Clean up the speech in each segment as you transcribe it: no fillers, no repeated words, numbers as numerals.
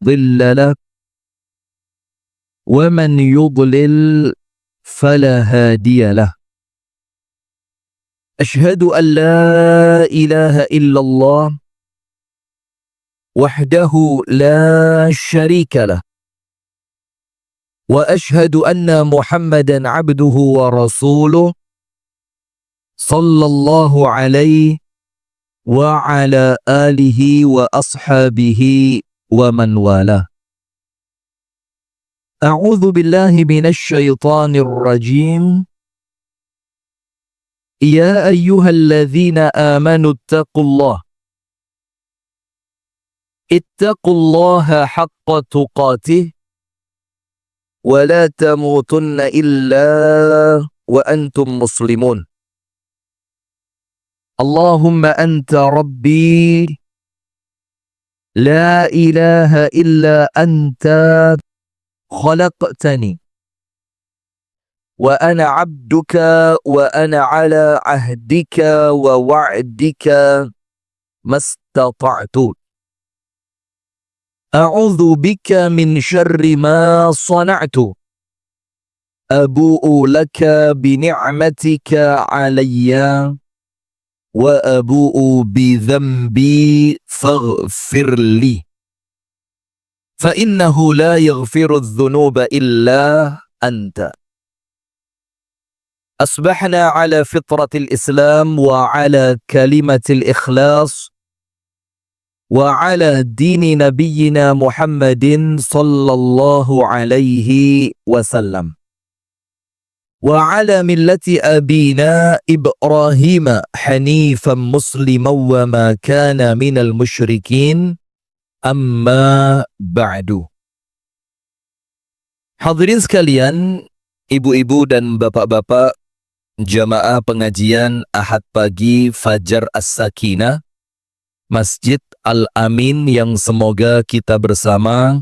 مضل له ومن يضلل فلا هادي له. أشهد أن لا إله إلا الله وحده لا شريك له، وأشهد أن محمدا عبده ورسوله صلى الله عليه وعلى آله وأصحابه ومن والاه. أعوذ بالله من الشيطان الرجيم. يا أيها الذين آمنوا اتقوا الله حق تقاته ولا تموتن إلا وأنتم مسلمون. اللهم أنت ربي لا إله إلا أنت خلقتني وأنا عبدك وأنا على عهدك ووعدك ما استطعت. أعوذ بك من شر ما صنعت. أبوء لك بنعمتك علي وأبوء بذنبي فاغفر لي، فإنه لا يغفر الذنوب إلا أنت. أصبحنا على فطرة الإسلام وعلى كلمة الإخلاص وعلى دين نبينا محمد صلى الله عليه وسلم وعلى ملة أبينا إبراهيم حنيفا مسلما وما كان من المشركين. Amma ba'du. Hadirin sekalian, ibu-ibu dan bapak-bapak, jamaah pengajian Ahad pagi Fajar As-Sakinah Masjid Al-Amin yang semoga kita bersama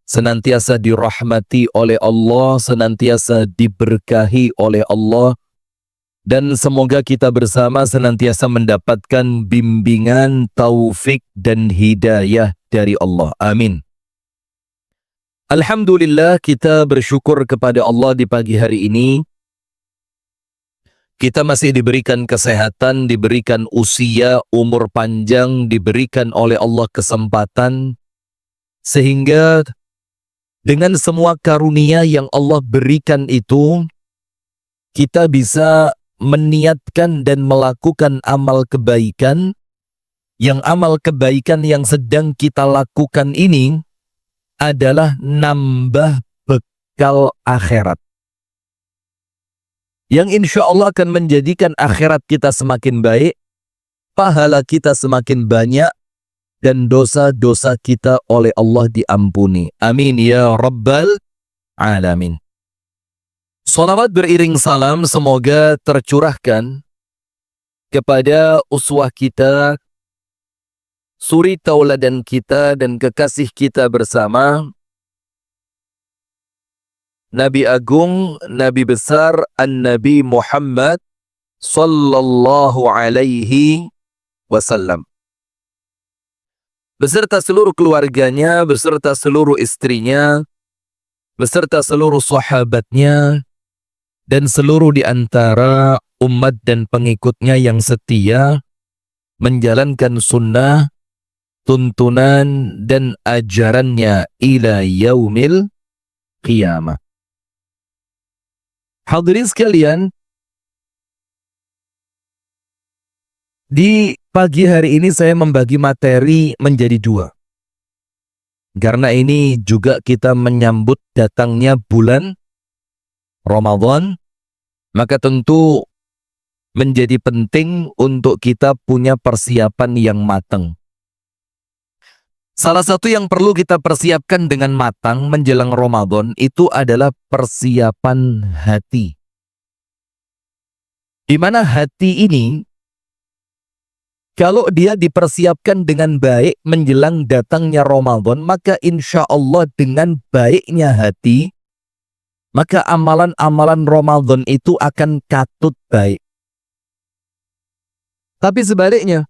senantiasa dirahmati oleh Allah, senantiasa diberkahi oleh Allah, dan semoga kita bersama senantiasa mendapatkan bimbingan, taufik dan hidayah dari Allah. Amin. Alhamdulillah, kita bersyukur kepada Allah di pagi hari ini. Kita masih diberikan kesehatan, diberikan usia, umur panjang, diberikan oleh Allah kesempatan, sehingga dengan semua karunia yang Allah berikan itu, kita bisa meniatkan dan melakukan amal kebaikan, yang amal kebaikan yang sedang kita lakukan ini adalah nambah bekal akhirat, yang insya Allah akan menjadikan akhirat kita semakin baik, pahala kita semakin banyak, dan dosa-dosa kita oleh Allah diampuni. Amin ya Rabbal Alamin. Salawat beriring salam semoga tercurahkan kepada uswah kita, suri tauladan kita dan kekasih kita bersama, Nabi Agung, Nabi Besar, An-Nabi Muhammad Sallallahu Alaihi Wasallam, beserta seluruh keluarganya, beserta seluruh istrinya, beserta seluruh sahabatnya, dan seluruh di antara umat dan pengikutnya yang setia menjalankan sunnah, tuntunan dan ajarannya ila yaumil qiyamah. Hadirin sekalian, di pagi hari ini saya membagi materi menjadi dua. Karena ini juga kita menyambut datangnya bulan Ramadan, maka tentu menjadi penting untuk kita punya persiapan yang matang. Salah satu yang perlu kita persiapkan dengan matang menjelang Ramadan itu adalah persiapan hati. Di mana hati ini, kalau dia dipersiapkan dengan baik menjelang datangnya Ramadan, maka insya Allah dengan baiknya hati, maka amalan-amalan Ramadan itu akan katut baik. Tapi sebaliknya,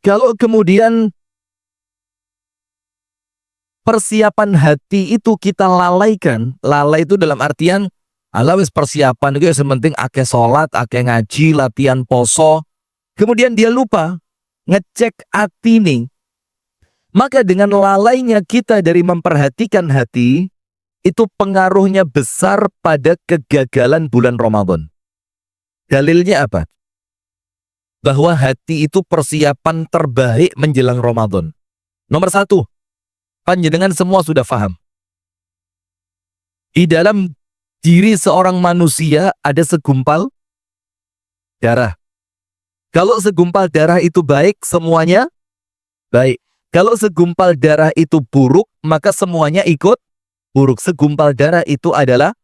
Kalau kemudian persiapan hati itu kita lalaikan, lalai itu dalam artian ala wis persiapan itu sementing akeh salat, akeh ngaji, latihan poso, kemudian dia lupa ngecek hati nih. Maka dengan lalainya kita dari memperhatikan hati, itu pengaruhnya besar pada kegagalan bulan Ramadan. Dalilnya apa? Bahwa hati itu persiapan terbaik menjelang Ramadan. Nomor satu, panjenengan semua sudah paham. Di dalam diri seorang manusia ada segumpal darah. Kalau segumpal darah itu baik, semuanya baik. Kalau segumpal darah itu buruk, maka semuanya ikut buruk. Segumpal darah itu adalah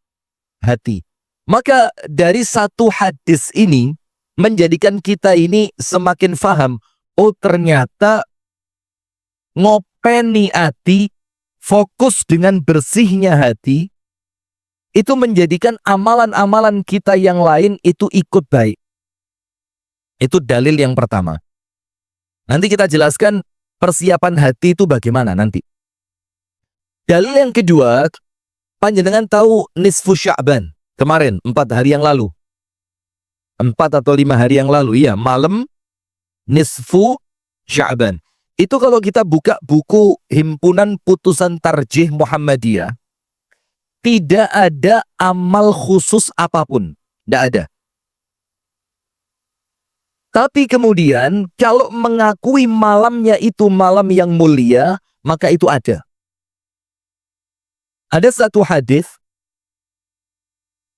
hati. Maka dari satu hadis ini menjadikan kita ini semakin faham. Oh ternyata ngopeni hati, fokus dengan bersihnya hati, itu menjadikan amalan-amalan kita yang lain itu ikut baik. Itu dalil yang pertama. Nanti kita jelaskan persiapan hati itu bagaimana nanti. Dalil yang kedua, panjenengan tahu nisfu Sya'ban kemarin 4 hari yang lalu. 4 atau 5 hari yang lalu, iya, malam nisfu Sya'ban. Itu kalau kita buka buku Himpunan Putusan Tarjih Muhammadiyah, tidak ada amal khusus apapun, tidak ada. Tapi kemudian kalau mengakui malamnya itu malam yang mulia, maka itu ada. Ada satu hadis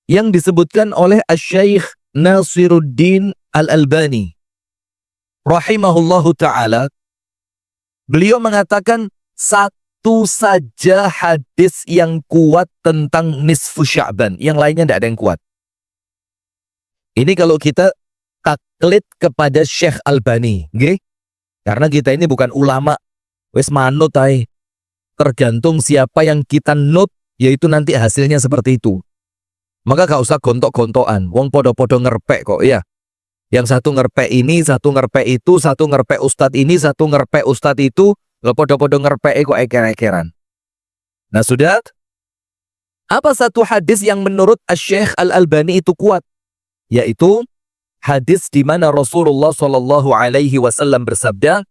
yang disebutkan oleh Asy-Syaikh Nasiruddin Al-Albani rahimahullahu ta'ala. Beliau mengatakan satu saja hadis yang kuat tentang nisfu Sya'ban, yang lainnya tidak ada yang kuat. Ini kalau kita taklid kepada Syekh Albani, okay? Karena kita ini bukan ulama, wis manut ay. Tergantung siapa yang kita nut, yaitu nanti hasilnya seperti itu. Maka gak usah gontok-gontokan, wong podo-podo ngerpek kok, ya. Yang satu ngerpek ini, satu ngerpek itu, satu ngerpek ustadz ini, satu ngerpek ustadz itu, lo podo-podo ngerpek kok eker-ekeran. Nah sudah, apa satu hadis yang menurut Asy-Syaikh Al-Albani itu kuat? Yaitu hadis di mana Rasulullah Shallallahu Alaihi Wasallam bersabda,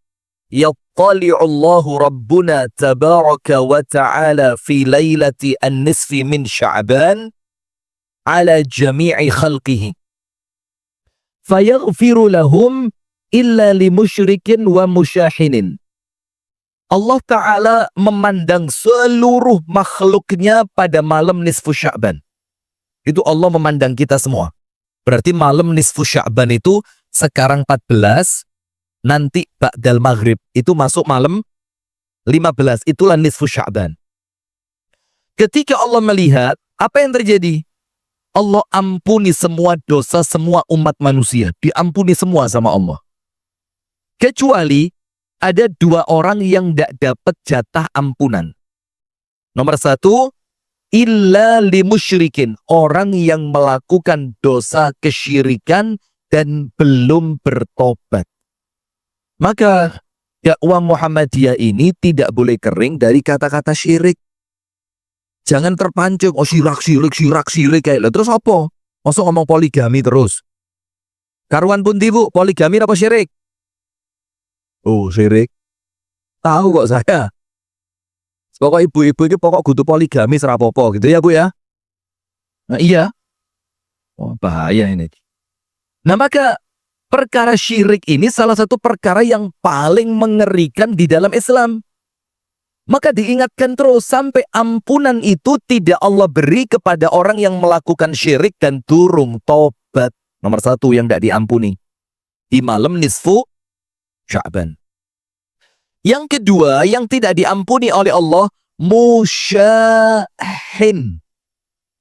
"Yattali'ullahu Rabbuna tabaraka wa ta'ala fi lailati an-nisfi min Sya'ban ala jami'i khalqihi fayaghfiru lahum illa limusyrikin wa musyahinin." Allah Ta'ala memandang seluruh makhluknya pada malam nisfu Sya'ban. Itu Allah memandang kita semua. Berarti malam nisfu Sya'ban itu sekarang 14, nanti ba'dal maghrib itu masuk malam 15, itulah nisfu Sya'ban. Ketika Allah melihat, apa yang terjadi? Allah ampuni semua dosa semua umat manusia, diampuni semua sama Allah. Kecuali ada 2 orang yang tidak dapat jatah ampunan. Nomor 1, illa limusyrikin, orang yang melakukan dosa kesyirikan dan belum bertobat. Maka dakwah Muhammadiyah ini tidak boleh kering dari kata-kata syirik. Jangan terpancing, oh syirak kayak lo. Terus apa? Masa ngomong poligami terus? Karuan pun tibu, poligami apa syirik? Oh syirik. Tahu kok saya. Pokok ibu-ibu ini pokok kudu poligami serapopo gitu ya Bu ya. Nah, iya. Oh, bahaya ini. Nah maka perkara syirik ini salah satu perkara yang paling mengerikan di dalam Islam. Maka diingatkan terus sampai ampunan itu tidak Allah beri kepada orang yang melakukan syirik dan durung tobat. Nomor 1 yang tidak diampuni di malam nisfu Sya'ban. Yang kedua yang tidak diampuni oleh Allah, musyahin.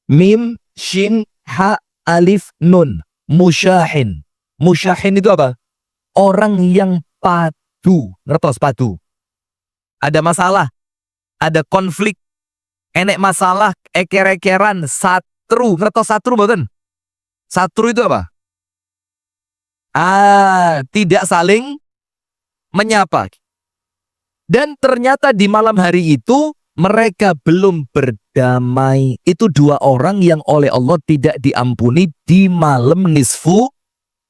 Mim, shin, ha, alif, nun. Musyahin. Musyahin itu apa? Orang yang padu. Ngertos padu? Ada masalah, ada konflik, enek masalah, eker-ekeran, satru. Ngertos satru mboten? Satru itu apa? Tidak saling menyapa. Dan ternyata di malam hari itu mereka belum berdamai. Itu dua orang yang oleh Allah tidak diampuni di malam nisfu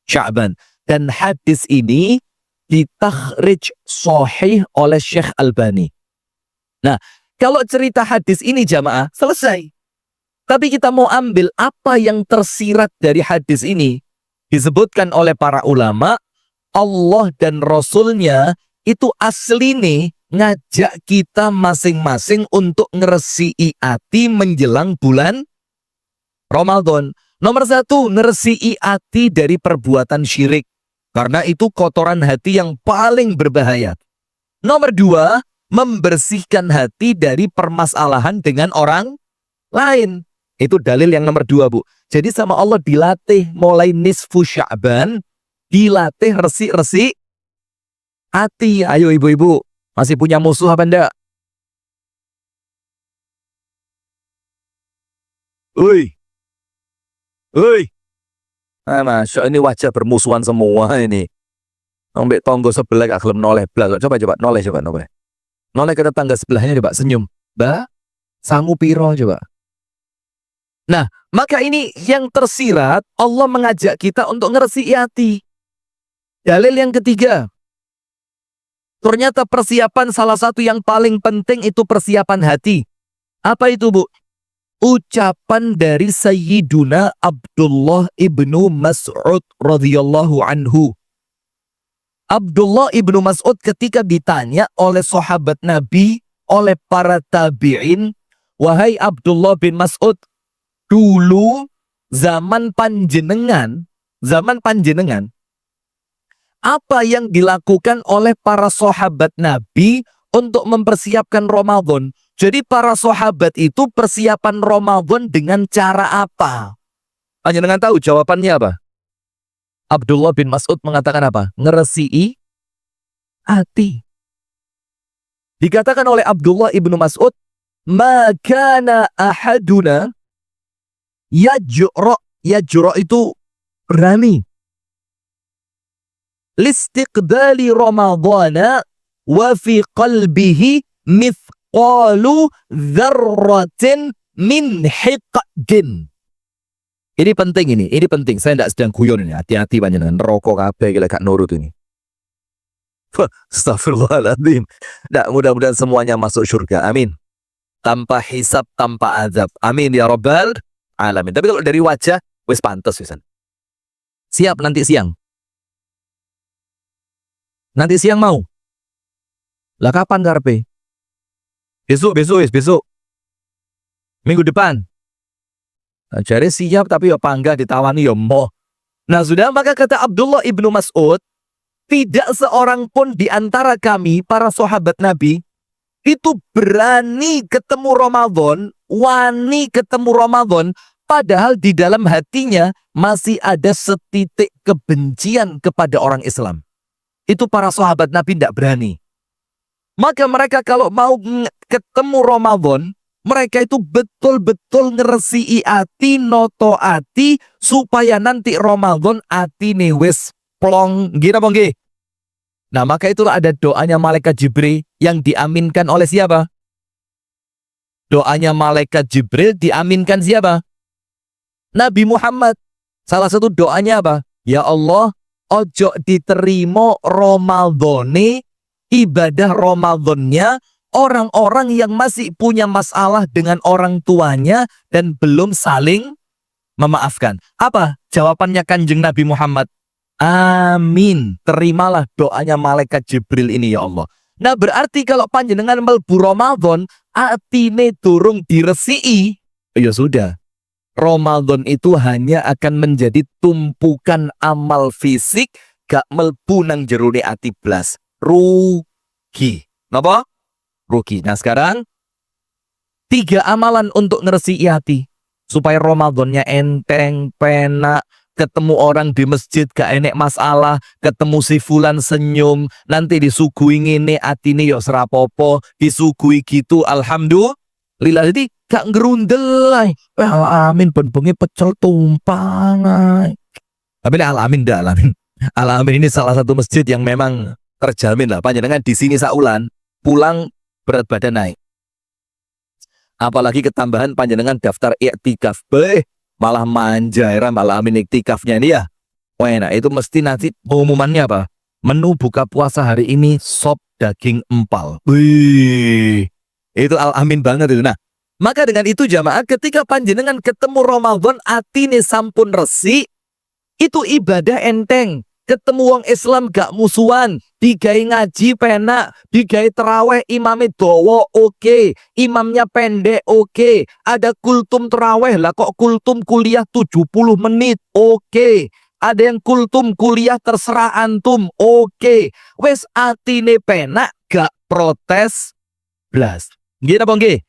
Sya'ban. Dan hadis ini ditakhrij sahih oleh Syekh Albani. Nah, kalau cerita hadis ini jamaah selesai. Tapi kita mau ambil apa yang tersirat dari hadis ini. Disebutkan oleh para ulama, Allah dan Rasulnya itu asli nih ngajak kita masing-masing untuk ngeresi'i hati menjelang bulan Ramadan. Nomor satu, ngeresi'i hati dari perbuatan syirik. Karena itu kotoran hati yang paling berbahaya. Nomor dua, membersihkan hati dari permasalahan dengan orang lain. Itu dalil yang nomor dua, Bu. Jadi sama Allah dilatih mulai nisfu Sya'ban, dilatih resik-resik hati. Ayo ibu-ibu, masih punya musuh apa enggak? Ui, ui. Masya ini wajah bermusuhan semua ini. Nombek tonggo sebelah gak kelem noleh belah. Coba noleh coba noleh. Noleh ke tetangga sebelahnya coba senyum. Mbak, sangu piro coba. Nah, maka ini yang tersirat, Allah mengajak kita untuk ngeresi'i hati. Dalil yang ketiga. Ternyata persiapan salah satu yang paling penting itu persiapan hati. Apa itu, Bu? Ucapan dari Sayyiduna Abdullah ibnu Mas'ud radhiyallahu anhu. Abdullah ibnu Mas'ud ketika ditanya oleh sahabat Nabi, oleh para tabi'in, wahai Abdullah bin Mas'ud, dulu zaman panjenengan, apa yang dilakukan oleh para sahabat Nabi untuk mempersiapkan Ramadan? Jadi para sahabat itu persiapan Ramadan dengan cara apa? Panjenengan tahu jawabannya apa? Abdullah bin Mas'ud mengatakan apa? Ngeresi'i hati. Dikatakan oleh Abdullah ibnu Mas'ud, "Makana ahaduna yajro itu berani. Listiqbali Ramadana wa fi qalbihi mithqalu dzarratin min hiqdin." Ini penting ini penting. Saya tidak sedang guyon ini. Hati-hati panjenengan rokok kabeh gila gak nurut ini. Astagfirullahaladzim. Nah, mudah-mudahan semuanya masuk surga. Amin. Tanpa hisab, tanpa azab. Amin ya Rabbal alamin. Tapi kalau dari wajah, wis pantes wisan. Siap nanti siang. Nanti siang mau. Lah kapan karepe? Besok. Minggu depan. Nah, jadi siap tapi ya panggah ditawani ya moh. Nah sudah, maka kata Abdullah ibnu Mas'ud, tidak seorang pun di antara kami, para sahabat Nabi, itu berani ketemu Ramadan, wani ketemu Ramadan, padahal di dalam hatinya masih ada setitik kebencian kepada orang Islam. Itu para sahabat Nabi tidak berani. Maka mereka kalau mau ketemu Ramadan, mereka itu betul-betul ngeresi'i hati, noto hati, supaya nanti Ramadan hati nih wis plong. Gila bang. Nah maka itulah ada doanya malaikat Jibril yang diaminkan oleh siapa? Doanya malaikat Jibril diaminkan siapa? Nabi Muhammad. Salah satu doanya apa? Ya Allah, ojo diterima Ramadhane, ibadah Ramadannya orang-orang yang masih punya masalah dengan orang tuanya dan belum saling memaafkan. Apa jawabannya Kanjeng Nabi Muhammad? Amin. Terimalah doanya malaikat Jibril ini ya Allah. Nah berarti kalau panjenengan melbu Ramadan, atine durung diresi'i, ya sudah. Ramadan itu hanya akan menjadi tumpukan amal fisik, gak melbu nang jerone ati blas. Rugi. Napa? Rugi. Nah sekarang 3 amalan untuk ngeresi'i hati supaya Ramadannya enteng, penak, ketemu orang di masjid gak enek masalah, ketemu si fulan senyum, nanti disuguhi ngene atine yo serapopo, disuguhi gitu alhamdulillah. Jadi gak ngerundel ay. Amin bengi pecel tumpang ay. Tapi alamin dah alamin. Alamin ini salah satu masjid yang memang terjamin lah panjenengan di sini saulan, pulang berat badan naik. Apalagi ketambahan panjenengan daftar iktikaf, malah manja era malah amin iktikafnya ini ya. Wah enak, itu mesti nanti pengumumannya apa? Menu buka puasa hari ini sop daging empal. Wih, itu al-amin banget itu. Nah, maka dengan itu jamaah, ketika panjenengan ketemu Ramadan atine sampun resi, itu ibadah enteng. Ketemu wong Islam gak musuhan, digawe ngaji penak, digawe terawih imamnya dowo oke, imamnya pendek oke, ada kultum terawih lah kok kultum kuliah 70 menit oke, ada yang kultum kuliah terserah antum oke, wes atine penak gak protes blas. Nggih napa nggih?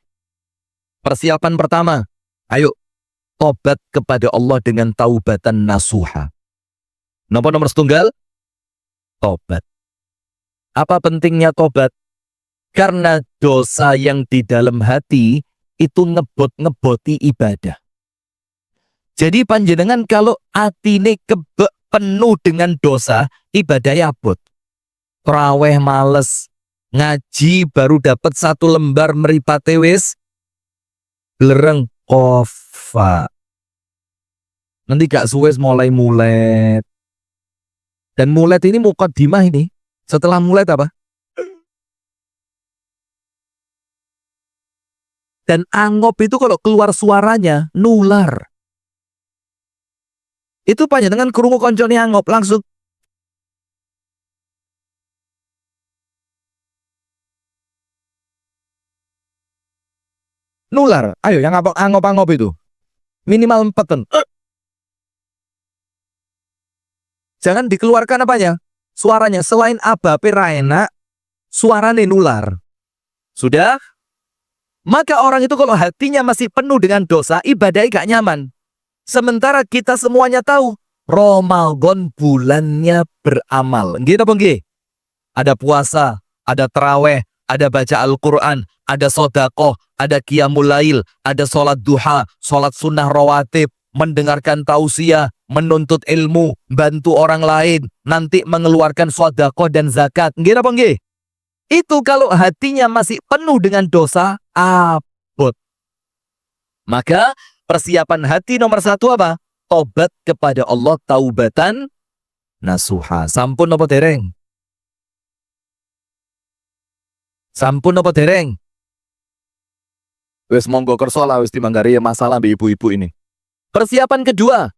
Persiapan pertama, ayo tobat kepada Allah dengan taubatan nasuha. Nomor setunggal, tobat. Apa pentingnya tobat? Karena dosa yang di dalam hati itu ngeboti ibadah. Jadi panjenengan kalau atine kebek penuh dengan dosa, ibadah abot. Traweh males, ngaji baru dapat 1 lembar meripate wis lereng kofa. Nanti gak suwes mulai mulet. Dan mulet ini mukaddimah ini. Setelah mulet apa? Dan angop itu kalau keluar suaranya nular. Itu panjenengan krungu koncone angop langsung nular. Ayo yang angop-angop itu minimal 4 ton. Jangan dikeluarkan apanya? Suaranya. Selain abape ra enak, suaranya nular. Sudah? Maka orang itu kalau hatinya masih penuh dengan dosa, ibadahnya gak nyaman. Sementara kita semuanya tahu, Ramadan bulannya beramal. Nggih apa nggih? Ada puasa, ada taraweh, ada baca Al-Quran, ada sodakoh, ada qiyamul lail, ada sholat duha, sholat sunnah rawatib, mendengarkan tausiah, menuntut ilmu, bantu orang lain, nanti mengeluarkan sedekah dan zakat. Nggih apa nggih? Itu kalau hatinya masih penuh dengan dosa, abot. Maka persiapan hati nomor 1 apa? Tobat kepada Allah, taubatan nasuha. Sampun apa dereng? Sampun apa dereng? Wes monggo kersa lah wis dimanggari masalah mbek ibu-ibu ini. Persiapan kedua,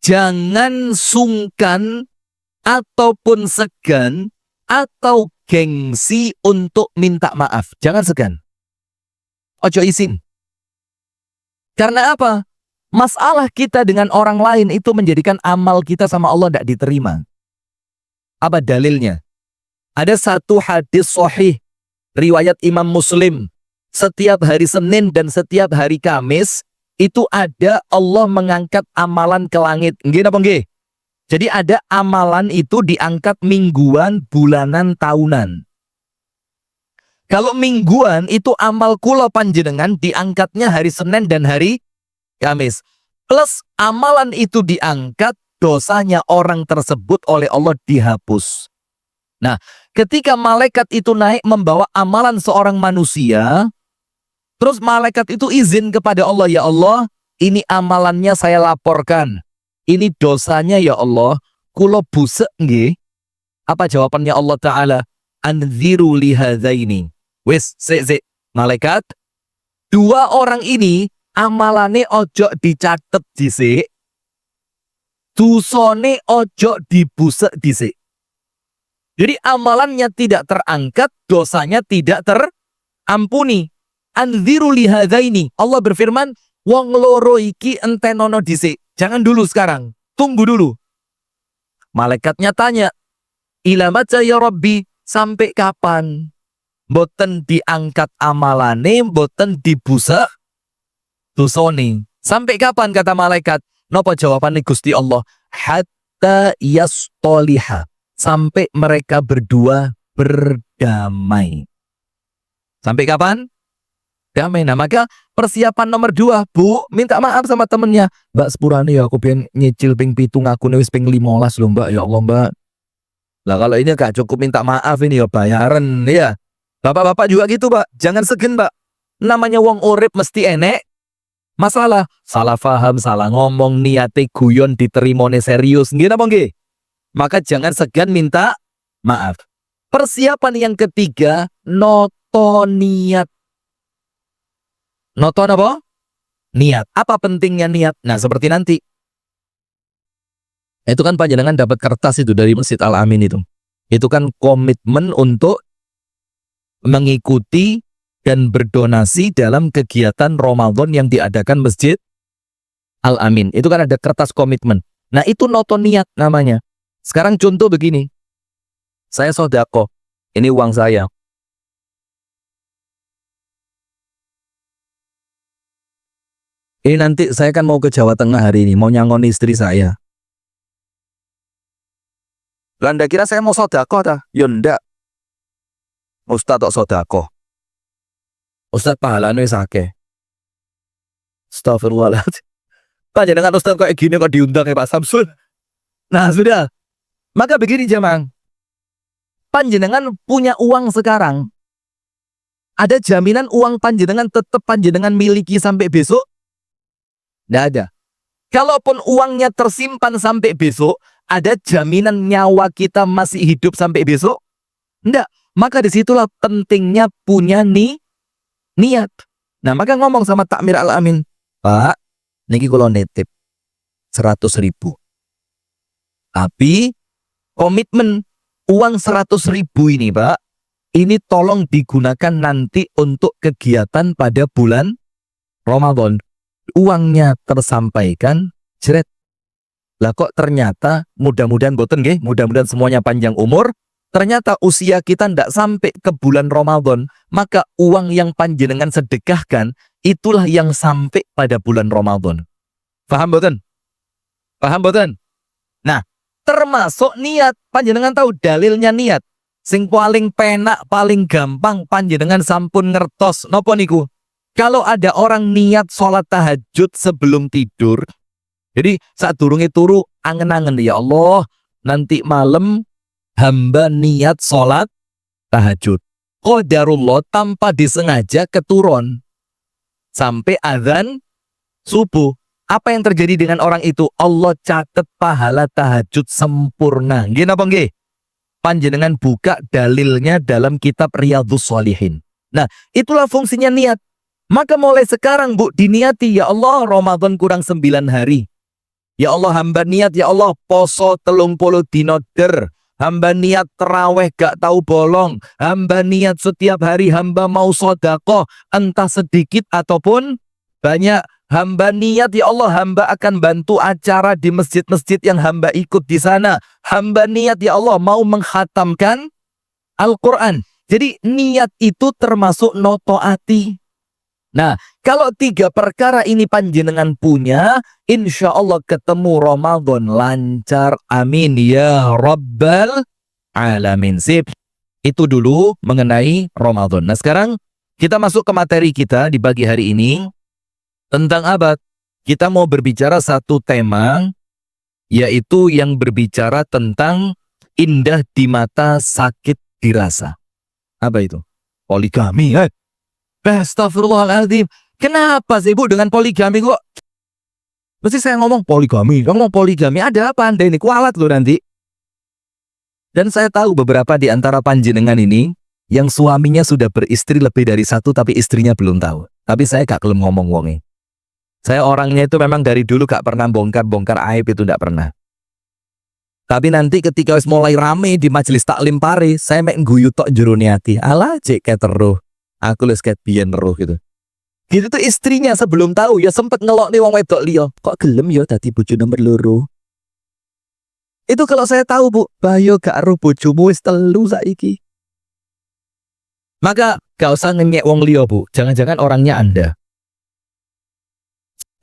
jangan sungkan ataupun segan atau gengsi untuk minta maaf. Jangan segan. Ojo isin. Karena apa? Masalah kita dengan orang lain itu menjadikan amal kita sama Allah tidak diterima. Apa dalilnya? Ada satu hadis sahih riwayat Imam Muslim. Setiap hari Senin dan setiap hari Kamis itu ada Allah mengangkat amalan ke langit. Nggih napa nggih? Jadi ada amalan itu diangkat mingguan, bulanan, tahunan. Kalau mingguan itu amal kula panjenengan diangkatnya hari Senin dan hari Kamis. Plus amalan itu diangkat, dosanya orang tersebut oleh Allah dihapus. Nah, ketika malaikat itu naik membawa amalan seorang manusia, terus malaikat itu izin kepada Allah, ya Allah, ini amalannya saya laporkan. Ini dosanya ya Allah, kula busek nggih. Apa jawabannya Allah Ta'ala? Anziru lihadzaini. Wis, sik, malaikat, 2 orang ini amalane ojo dicatet dhisik. Dosane ojo dibusek dhisik. Jadi amalannya tidak terangkat, dosanya tidak terampuni. Anziru lihadzaini. Allah berfirman, wong loro iki entenono dhisik. Jangan dulu sekarang, tunggu dulu. Malaikatnya tanya, ila mata ya Rabbi, sampai kapan? Boten diangkat amalane, boten dibusak dosane. Sampai kapan kata malaikat? Napa jawabannya Gusti Allah? Hatta yastoliha. Sampai mereka berdua berdamai. Sampai kapan? Damai. Nah, maka persiapan nomor 2, Bu, minta maaf sama temennya. Mbak sepurane ya aku pengen nyicil ping 7 ngakune wis ping 15 loh Mbak. Ya Allah Mbak. Lah kalau ini gak cukup minta maaf ini ya bayaran ya. Bapak-bapak juga gitu, Pak. Jangan segen, Pak. Namanya wong urip mesti enek masalah. Salah paham, salah ngomong, niate guyon diterimone serius. Nggih napa nggih? Maka jangan segan minta maaf. Persiapan yang ketiga, noto niat. Noto apa? Niat. Apa pentingnya niat? Nah, seperti nanti. Itu kan panjenengan dapat kertas itu dari Masjid Al-Amin itu. Itu kan komitmen untuk mengikuti dan berdonasi dalam kegiatan Ramadan yang diadakan Masjid Al-Amin. Itu kan ada kertas komitmen. Nah, itu noto niat namanya. Sekarang contoh begini. Saya sodako. Ini uang saya. Ini nanti saya kan mau ke Jawa Tengah hari ini. Mau nyangon istri saya. Anda kira saya mau sodako dah? Ya ndak. Ustaz tok sodako. Ustaz pahalanya sakit. Astagfirullahaladzim. Panjenengan Ustaz kayak gini kok diundang ya Pak Samsul. Nah sudah. Maka begini jemaah. Panjenengan punya uang sekarang. Ada jaminan uang panjenengan tetap panjenengan miliki sampai besok? Tidak ada. Kalaupun uangnya tersimpan sampai besok, ada jaminan nyawa kita masih hidup sampai besok? Tidak. Maka disitulah pentingnya punya niat. Nah maka ngomong sama Takmir Al-Amin. Pak, niki kula nitip 100.000. Tapi komitmen uang 100.000 ini Pak, ini tolong digunakan nanti untuk kegiatan pada bulan Ramadan. Uangnya tersampaikan, jeret. Lah kok ternyata mudah-mudahan boten nggih, mudah-mudahan semuanya panjang umur. Ternyata usia kita ndak sampai ke bulan Ramadan, maka uang yang panjenengan sedekahkan itulah yang sampai pada bulan Ramadan. Paham boten? Paham boten? Nah, termasuk niat. Panjenengan tahu dalilnya niat. Sing paling penak, paling gampang panjenengan sampun ngertos napa niku? Kalau ada orang niat sholat tahajud sebelum tidur, jadi saat durunge turu angen-angen ya Allah, nanti malam hamba niat sholat tahajud. Qadarullah tanpa disengaja keturun sampai azan subuh. Apa yang terjadi dengan orang itu? Allah catat pahala tahajud sempurna. Nggih napa nggih? Panjenengan buka dalilnya dalam kitab Riyadhus Shalihin. Nah, itulah fungsinya niat. Maka mulai sekarang Bu, diniati, ya Allah Ramadan kurang 9 hari. Ya Allah hamba niat, ya Allah poso 30 dino der. Hamba niat terawih gak tahu bolong. Hamba niat setiap hari hamba mau sodakoh, entah sedikit ataupun banyak. Hamba niat, ya Allah hamba akan bantu acara di masjid-masjid yang hamba ikut di sana. Hamba niat, ya Allah mau menghatamkan Al-Quran. Jadi niat itu termasuk noto ati. Nah, kalau 3 perkara ini panjenengan punya, insya Allah ketemu Ramadan lancar. Amin ya Rabbal Alamin. Sip. Itu dulu mengenai Ramadan. Nah, sekarang kita masuk ke materi kita di pagi hari ini. Tentang apa? Kita mau berbicara satu tema, yaitu yang berbicara tentang indah di mata, sakit dirasa. Apa itu? Poligami. Astagfirullahaladzim. Kenapa sih Bu dengan poligami kok? Mesti saya ngomong poligami. Ngomong poligami ada apa Anda ini? Kualat loh nanti. Dan saya tahu beberapa di antara panjenengan ini yang suaminya sudah beristri lebih dari 1 tapi istrinya belum tahu. Tapi saya gak kelem ngomong wonge. Saya orangnya itu memang dari dulu gak pernah bongkar-bongkar aib, itu gak pernah. Tapi nanti ketika mulai rame di majelis taklim pare, saya mek guyu tok jero ati. Alah cek keteruh. Aku les ket biyen roh gitu. Gitu tuh istrinya sebelum tahu ya sempet ngelok nih wong wedok liya. Kok gelem ya dadi bojo nomor 2. Itu kalau saya tahu Bu, bayo gak ero bojomu wis 3 saiki. Maka gak usah ngenyek wong liya Bu. Jangan-jangan orangnya Anda.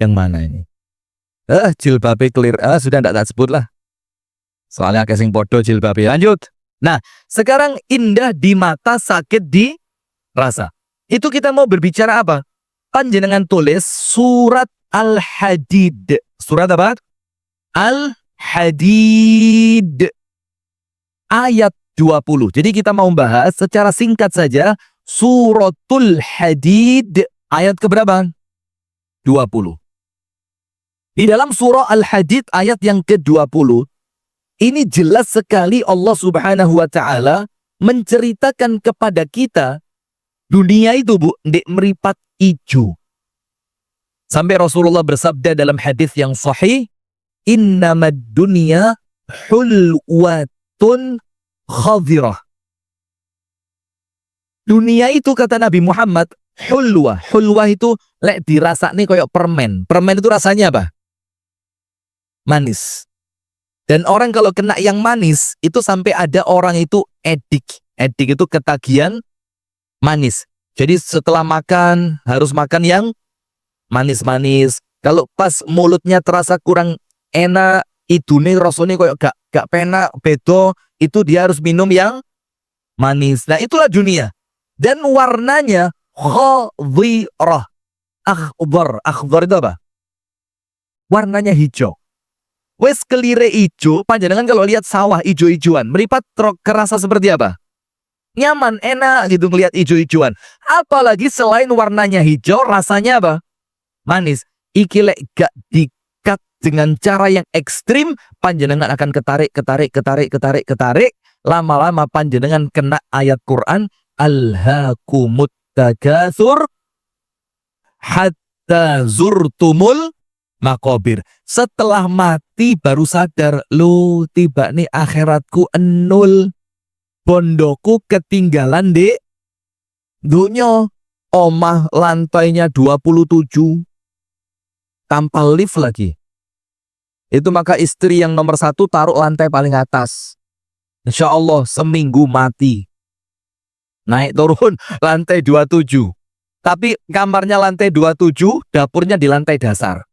Yang mana ini? Jilbabe clear. Sudah ndak tak sebut lah. Soalnya casing podo jilbabe. Lanjut. Nah, sekarang indah di mata, sakit di rasa. Itu kita mau berbicara apa? Panjenengan tulis surat Al-Hadid. Surat apa? Al-Hadid. ayat 20. Jadi kita mau bahas secara singkat saja Suratul Hadid ayat keberapa? 20. Di dalam surah Al-Hadid ayat yang ke-20, ini jelas sekali Allah Subhanahu wa taala menceritakan kepada kita dunia itu, Bu, ndek meripat ijo. Sampai Rasulullah bersabda dalam hadis yang sahih, "Innamad dunya hulwatun khadhirah." Dunia itu kata Nabi Muhammad hulwa. Hulwa itu lek dirasakne koyok permen. Permen itu rasanya apa? Manis. Dan orang kalau kena yang manis itu sampai ada orang itu edik. Edik itu ketagihan manis. Jadi setelah makan harus makan yang manis-manis. Kalau pas mulutnya terasa kurang enak, idune rasanya koyok gak penak, bedo, itu dia harus minum yang manis. Nah, itulah dunia. Dan warnanya khadhirah. Akhdar itu apa? Warnanya hijau. Wes kelire hijau, panjenengan kalau lihat sawah hijau-hijauan, meripat kerasa seperti apa? Nyaman, enak gitu ngelihat hijau-hijauan. Apalagi selain warnanya hijau, rasanya apa? Manis. Iki lek gak dikat dengan cara yang ekstrim, panjenengan akan ketarik. Lama-lama panjenengan kena ayat Quran, alhaakumut takatsur hatta zurtumul makobir. Setelah mati baru sadar, lu tiba nih akhiratku enul, bondoku ketinggalan di dunia. Omah lantainya 27 tanpa lift lagi. Itu maka istri yang nomor 1 taruh lantai paling atas. Insya Allah seminggu mati. Naik turun lantai 27. Tapi kamarnya lantai 27, dapurnya di lantai dasar.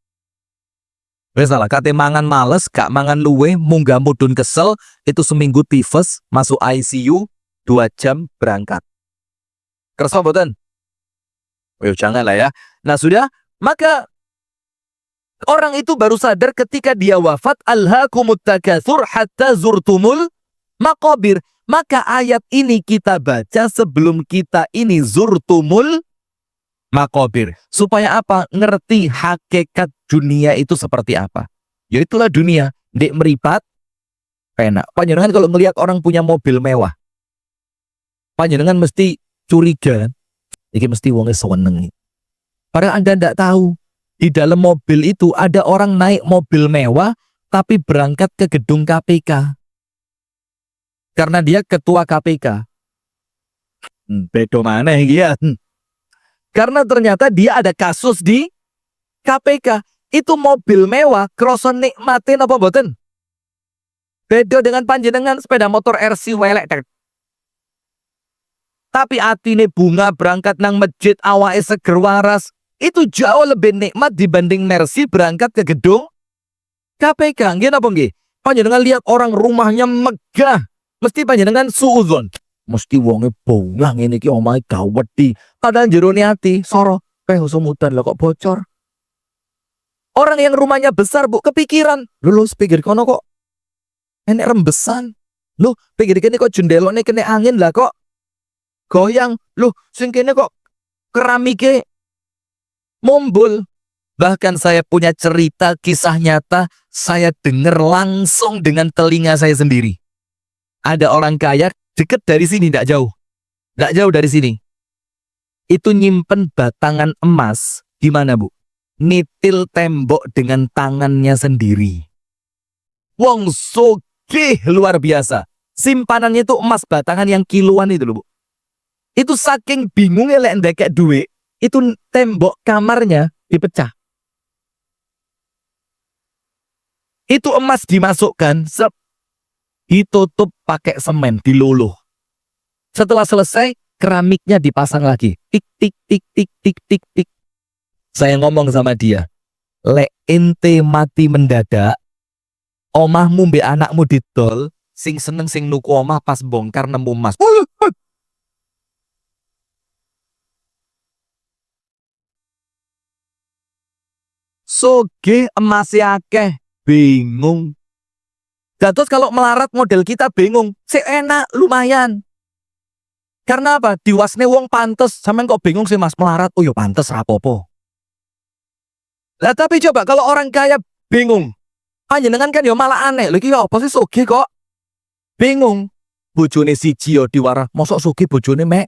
Salah, kate mangan males, gak mangan luwe, munggah mudun kesel, itu seminggu tifus, masuk ICU, 2 jam berangkat. Kerasa mboten? Oh, jangan lah ya. Nah sudah, maka orang itu baru sadar ketika dia wafat, alhaakumut takatsur hatta zurtumul makobir. Maka ayat ini kita baca sebelum kita ini zurtumul makobir. Supaya apa? Ngerti hakikat dunia itu seperti apa. Ya itulah dunia. Dek meripat, penak. Panjenengan kalau melihat orang punya mobil mewah, panjenengan mesti curiga. Iki mesti wongnya seneng. Padahal Anda tidak tahu. Di dalam mobil itu ada orang naik mobil mewah, tapi berangkat ke gedung KPK. Karena dia ketua KPK. Bedo mana ya? Karena ternyata dia ada kasus di KPK. Itu mobil mewah, kroson nikmatin apa boten? Bedo dengan panjenengan sepeda motor RC welek. Tapi atine bunga berangkat nang masjid awake seger waras. Itu jauh lebih nikmat dibanding Mercy berangkat ke gedung KPK. Nggih napa nggih? Panjenengan lihat orang rumahnya megah, mesti panjenengan suudzon. Mesti wonge bunga ngene iki omahe gawedi. Padahal jerone ati soro, sumutan lah kok bocor. Orang yang rumahnya besar, Bu, kepikiran. Lho, pikir kono kok enek rembesan. Loh, pikir kene kok jendelone kene angin lah kok goyang. Loh, sing kene kok keramike mumbul. Bahkan saya punya cerita kisah nyata, saya dengar langsung dengan telinga saya sendiri. Ada orang kaya dekat dari sini, tidak jauh dari sini. Itu nyimpen batangan emas di mana, Bu? Nitil tembok dengan tangannya sendiri. Wong sugih luar biasa. Simpanannya itu emas batangan yang kiloan itu loh, Bu. Itu saking bingungnya lek ndekek duit, itu tembok kamarnya dipecah. Itu emas dimasukkan, ditutup pakai semen, diluluh. Setelah selesai, keramiknya dipasang lagi. Tik, tik, tik, tik, tik, tik, tik. Saya ngomong sama dia, lek ente mati mendadak, omahmu mbek anakmu didol, sing seneng sing nuku omah pas bongkar nemu emas. Soge emasnya akeh, bingung. Terus kalau melarat model kita bingung, sih enak lumayan. Karena apa? Diwasne wong pantes, sampean kok bingung sih Mas melarat? Oh yo pantes rapopo. Lah tapi coba kalau orang kaya bingung. Panjenengan kan yo malah aneh. Lha iki apa sih sugih kok? Bingung. Bojone siji yo diwara, mosok sugih bojone mek.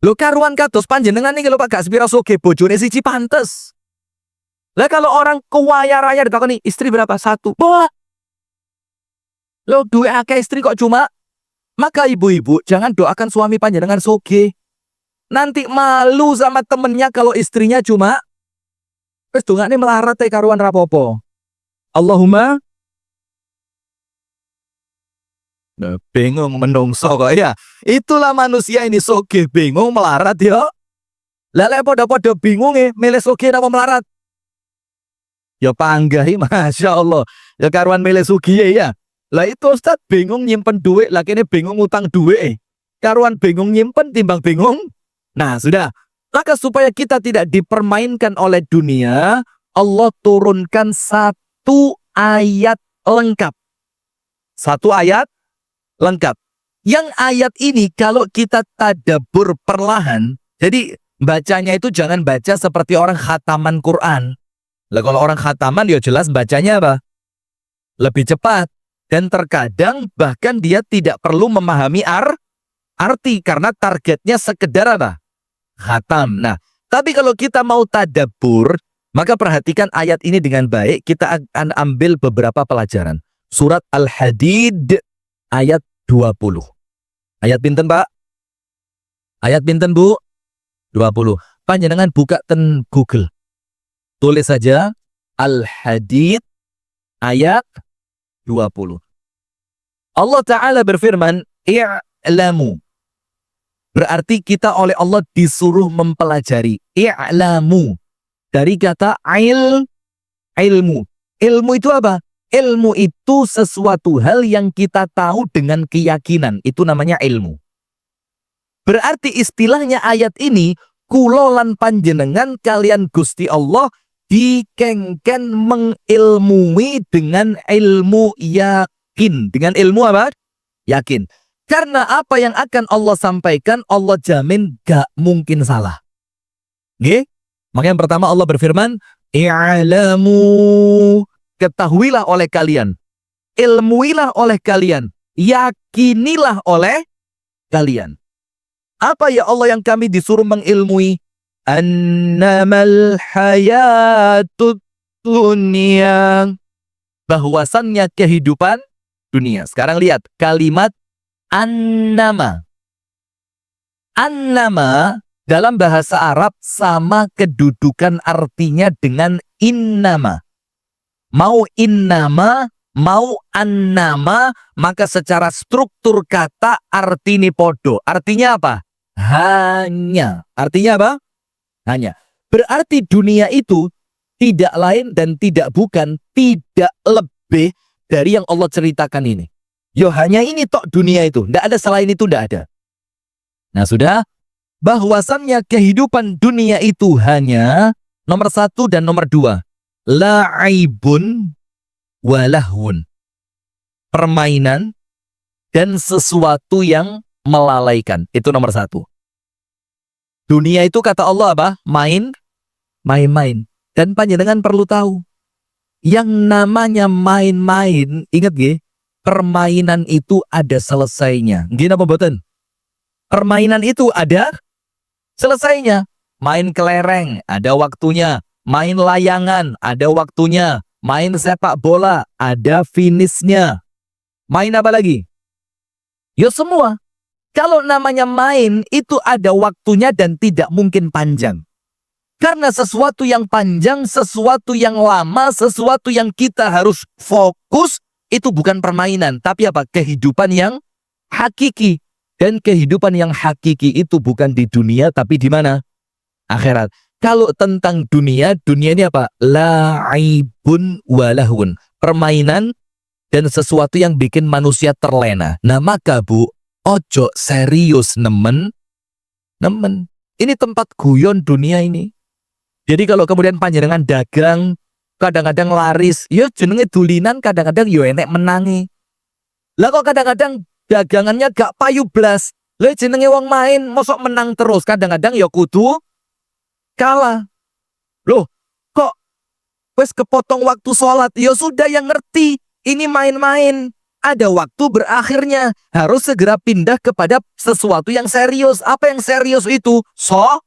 Lho karuan kados panjenengan iki lho Pak gak sepira sugih bojone siji pantes. Lah kalau orang kaya raya ditakoni istri berapa? 1. Wah. Lo duwe akeh istri kok cuma. Maka ibu-ibu jangan doakan suami panjenengan sugih. Nanti malu sama temennya kalau istrinya cuma. Wis dongane melarat karuan rapopo. Allahumma. Nah, bingung menungso kok ya. Itulah manusia ini sugih bingung melarat ya. Lah lek padha-padha bingung milih sugih napa melarat? Ya panggahi Masya Allah. Ya karuan milih sugih ya. Lah itu Ustaz bingung nyimpen duit, lah kene bingung utang duit. Karuan bingung nyimpen timbang bingung. Nah, sudah. Maka supaya kita tidak dipermainkan oleh dunia, Allah turunkan satu ayat lengkap. Satu ayat lengkap. Yang ayat ini kalau kita tadabbur perlahan, jadi bacanya itu jangan baca seperti orang khataman Quran. Lah kalau orang khataman ya jelas bacanya apa? Lebih cepat. Dan terkadang bahkan dia tidak perlu memahami arti karena targetnya sekedar apa? Khatam. Nah, tapi kalau kita mau tadabbur, maka perhatikan ayat ini dengan baik. Kita akan ambil beberapa pelajaran. Surat Al-Hadid ayat 20. Ayat pinten, Pak? Ayat pinten, Bu? 20. Panjenengan buka ten Google. Tulis saja Al-Hadid ayat 20. Allah Ta'ala berfirman, i'lamu. Berarti kita oleh Allah disuruh mempelajari. I'lamu. Dari kata ilmu. Ilmu itu apa? Ilmu itu sesuatu hal yang kita tahu dengan keyakinan. Itu namanya ilmu. Berarti istilahnya ayat ini, kulolan panjenengan kalian Gusti Allah dikengken mengilmui dengan ilmu yakin. Dengan ilmu apa? Yakin. Karena apa yang akan Allah sampaikan, Allah jamin gak mungkin salah. Oke? Maka yang pertama Allah berfirman, i'lamu. Ketahuilah oleh kalian. Ilmuilah oleh kalian. Yakinilah oleh kalian. Apa ya Allah yang kami disuruh mengilmui? Annamal hayatud dunya. Bahwasannya kehidupan dunia. Sekarang lihat kalimat annama. Annama dalam bahasa Arab sama kedudukan artinya dengan innama. Mau innama, mau annama, maka secara struktur kata artini podo. Artinya apa? Hanya. Artinya apa? Hanya. Berarti dunia itu tidak lain dan tidak bukan, tidak lebih dari yang Allah ceritakan ini. Yo hanya ini tok dunia itu. Tidak ada selain itu, tidak ada. Nah sudah, bahwasannya kehidupan dunia itu hanya nomor 1 dan nomor 2. La'ibun walahun. Permainan dan sesuatu yang melalaikan. Itu nomor 1. Dunia itu kata Allah apa? Main-main. Dan panjenengan perlu tahu. Yang namanya main-main, ingat gak? Permainan itu ada selesainya. Gini apa boten? Permainan itu ada selesainya. Main kelereng, ada waktunya. Main layangan, ada waktunya. Main sepak bola, ada finishnya. Main apa lagi? Ya semua. Kalau namanya main, itu ada waktunya dan tidak mungkin panjang. Karena sesuatu yang panjang, sesuatu yang lama, sesuatu yang kita harus fokus, itu bukan permainan, tapi apa? Kehidupan yang hakiki. Dan kehidupan yang hakiki itu bukan di dunia, tapi di mana? Akhirat. Kalau tentang dunia, dunia ini apa? La'ibun walahun. Permainan dan sesuatu yang bikin manusia terlena. Nah maka Bu, ojo serius nemen. Ini tempat guyon dunia ini. Jadi kalau kemudian panjenengan dagang, kadang-kadang laris, ya jenenge dulinan, kadang-kadang yo enek menangi. Lah kok kadang-kadang dagangannya gak payu blas. Lah jenenge wong main mosok menang terus. Kadang-kadang ya kudu kalah. Loh, kok wes kepotong waktu sholat? Ya sudah, yang ngerti. Ini main-main. Ada waktu berakhirnya. Harus segera pindah kepada sesuatu yang serius. Apa yang serius itu? Sholat.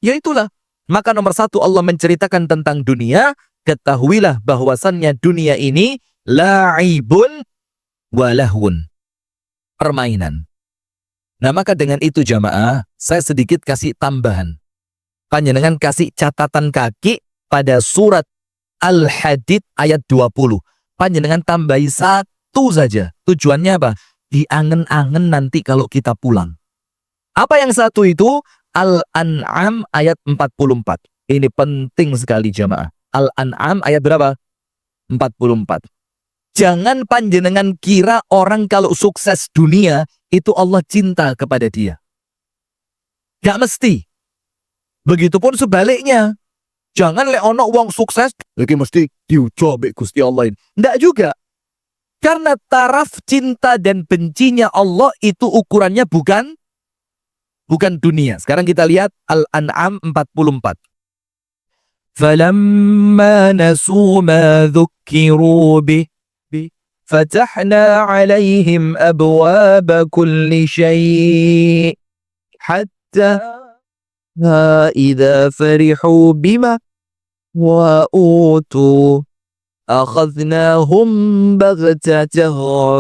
Ya itulah. Maka nomor satu, Allah menceritakan tentang dunia. Ketahuilah bahwasannya dunia ini la'ibun walahun. Permainan. Nah, maka dengan itu jamaah, saya sedikit kasih tambahan. Panjenengan kasih catatan kaki pada surat Al-Hadid ayat 20. Panjenengan tambahi satu saja. Tujuannya apa? Diangen-angen nanti kalau kita pulang. Apa yang satu itu? Al-An'am ayat 44. Ini penting sekali jamaah. Al-An'am ayat berapa? 44. Jangan panjenengan kira orang kalau sukses dunia, itu Allah cinta kepada dia. Gak mesti. Begitupun sebaliknya. Jangan lek ono wong sukses lagi mesti diucobe Gusti Allah ini. Ndak juga. Karena taraf cinta dan bencinya Allah itu ukurannya bukan dunia. Sekarang kita lihat Al-An'am 44. Falamma nasu ma dzukkiru bih fatahna 'alaihim abwaba kulli syai' hatta إذا فرحوا بما وأوتوا أخذناهم بغتة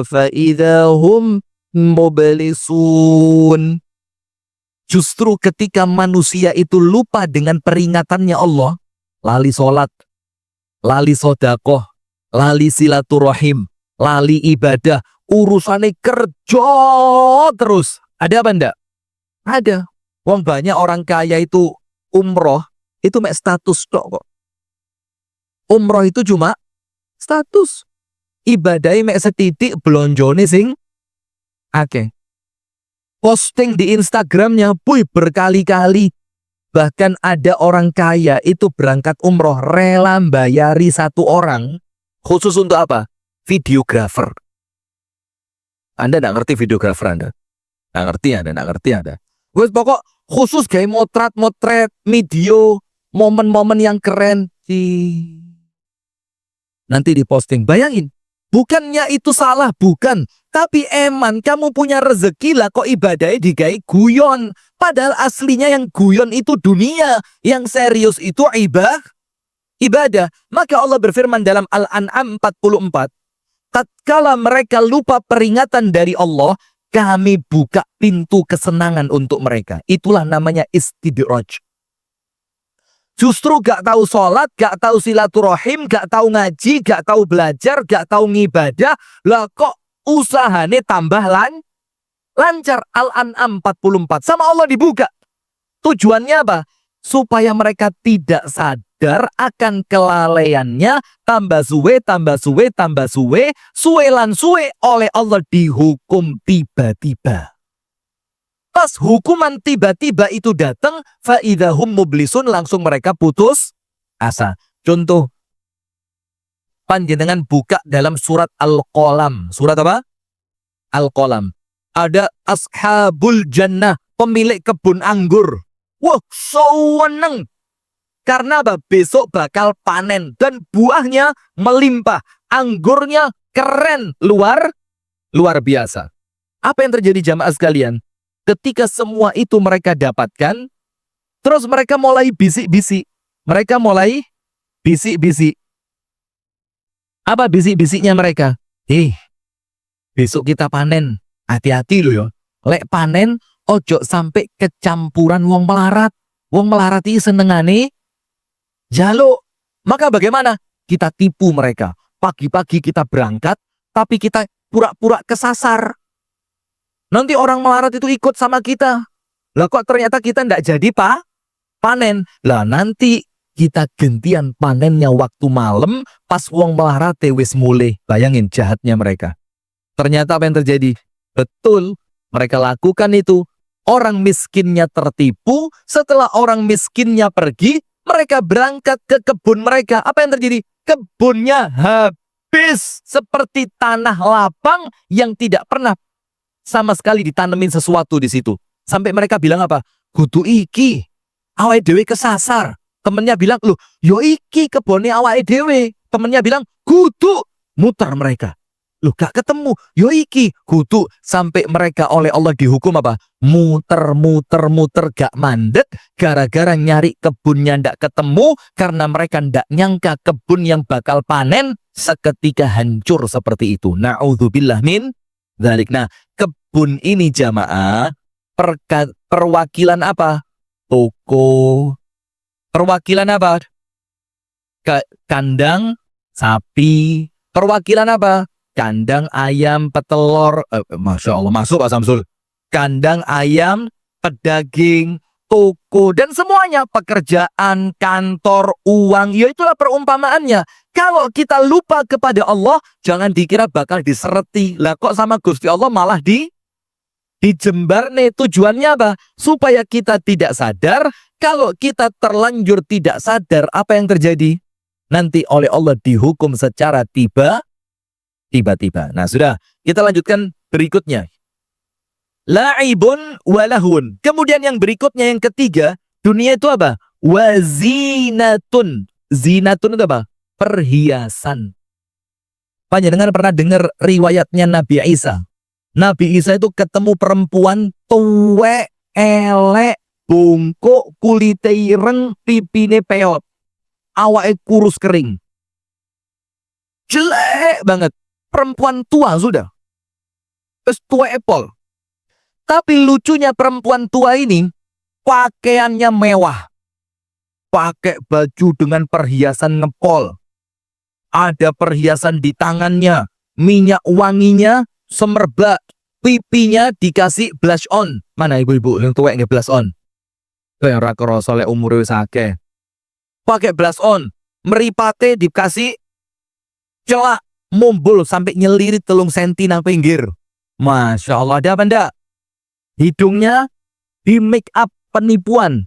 فإذا هم مبلسون. Justru ketika manusia itu lupa dengan peringatannya Allah, lali sholat, lali sodakoh, lali silaturahim, lali ibadah, urusannya kerja terus. Ada apa enggak? Ada. Wong banyak orang kaya itu umroh, itu mek status tok kok. Umroh itu cuma status. Ibadahnya mek setitik, blonjone sing akeh. Posting di Instagramnya berkali-kali. Bahkan ada orang kaya itu berangkat umroh rela bayari satu orang. Khusus untuk apa? Videografer. Anda nggak ngerti videografer Anda? Nggak ngerti Anda, nggak ngerti Anda. Wes pokok khusus kayak motret video, momen-momen yang keren nanti diposting. Bayangin, bukannya itu salah, bukan. Tapi eman kamu punya rezeki lah kok ibadahnya digawe guyon. Padahal aslinya yang guyon itu dunia, yang serius itu ibadah. Maka Allah berfirman dalam Al-An'am 44, tatkala mereka lupa peringatan dari Allah, kami buka pintu kesenangan untuk mereka. Itulah namanya istidraj. Justru gak tahu sholat, gak tahu silaturahim, gak tahu ngaji, gak tahu belajar, gak tahu ngibadah. Lah kok usahanya tambah lancar. Al-An'am 44. Sama Allah dibuka. Tujuannya apa? Supaya mereka tidak sadar akan kelalaiannya, tambah suwe, suwe oleh Allah dihukum tiba-tiba. Pas hukuman tiba-tiba itu datang, faidahum mublisun, langsung mereka putus asa. Contoh, panjenengan buka dalam surat Al-Qalam. Surat apa? Al-Qalam. Ada ashabul jannah, pemilik kebun anggur. Wah, seneng. Karena apa? Besok bakal panen dan buahnya melimpah. Anggurnya keren, luar biasa. Apa yang terjadi jamaah sekalian? Ketika semua itu mereka dapatkan, terus mereka mulai bisik-bisik. Apa bisik-bisiknya mereka? Besok kita panen. Hati-hati loh ya. Lek panen, ojo sampai kecampuran wong melarat. Wong melarat ini senengane jaluk. Maka bagaimana? Kita tipu mereka. Pagi-pagi kita berangkat, tapi kita pura-pura kesasar. Nanti orang melarat itu ikut sama kita. Lah kok ternyata kita ndak jadi panen. Lah nanti kita gantian panennya waktu malam, pas wong melarat wis mulai. Bayangin jahatnya mereka. Ternyata apa yang terjadi? Betul, mereka lakukan itu. Orang miskinnya tertipu, setelah orang miskinnya pergi, mereka berangkat ke kebun mereka. Apa yang terjadi? Kebunnya habis seperti tanah lapang yang tidak pernah sama sekali ditanemin sesuatu di situ. Sampai mereka bilang apa? Kudu iki, awake dhewe kesasar. Temennya bilang, loh, yo iki kebone awake dhewe. Temennya bilang, kudu, muter mereka. Loh, gak ketemu. Yo iki, kudu, sampai mereka oleh Allah dihukum apa? Muter gak mandek gara-gara nyari kebunnya ndak ketemu karena mereka ndak nyangka kebun yang bakal panen seketika hancur seperti itu. Na'udzubillah min dzalik. Nah, kebun ini jamaah perwakilan apa? Toko. Perwakilan apa? Kandang sapi. Perwakilan apa? Kandang ayam, petelur. Masya Allah, masuk Pak Samsul. Kandang ayam, pedaging, toko, dan semuanya. Pekerjaan, kantor, uang. Ya itulah perumpamaannya. Kalau kita lupa kepada Allah, jangan dikira bakal disereti. Lah kok sama Gusti Allah malah dijembar nih. Tujuannya apa? Supaya kita tidak sadar. Kalau kita terlanjur tidak sadar, apa yang terjadi? Nanti oleh Allah dihukum secara tiba-tiba. Nah sudah, kita lanjutkan berikutnya. La'ibun walahun. Kemudian yang berikutnya, yang ketiga, dunia itu apa? Wazinatun. Zinatun itu apa? Perhiasan. Panjenengan pernah dengar riwayatnya Nabi Isa? Nabi Isa itu ketemu perempuan tuwek, elek, bungkuk, kulite ireng, pipine peot, awake kurus kering, jelek banget. Perempuan tua sudah. Terus tua epol. Tapi lucunya perempuan tua ini pakaiannya mewah. Pakai baju dengan perhiasan ngepol. Ada perhiasan di tangannya. Minyak wanginya semerbak. Pipinya dikasih blush on. Mana ibu-ibu yang tua nge blush on? Itu yang rakor soleh umur wis akeh. Pakai blush on. Meripate dikasih celak. Mumbul sampai nyelirit 3 senti nang pinggir. Masya Allah, ada apa ndak? Hidungnya di make up penipuan.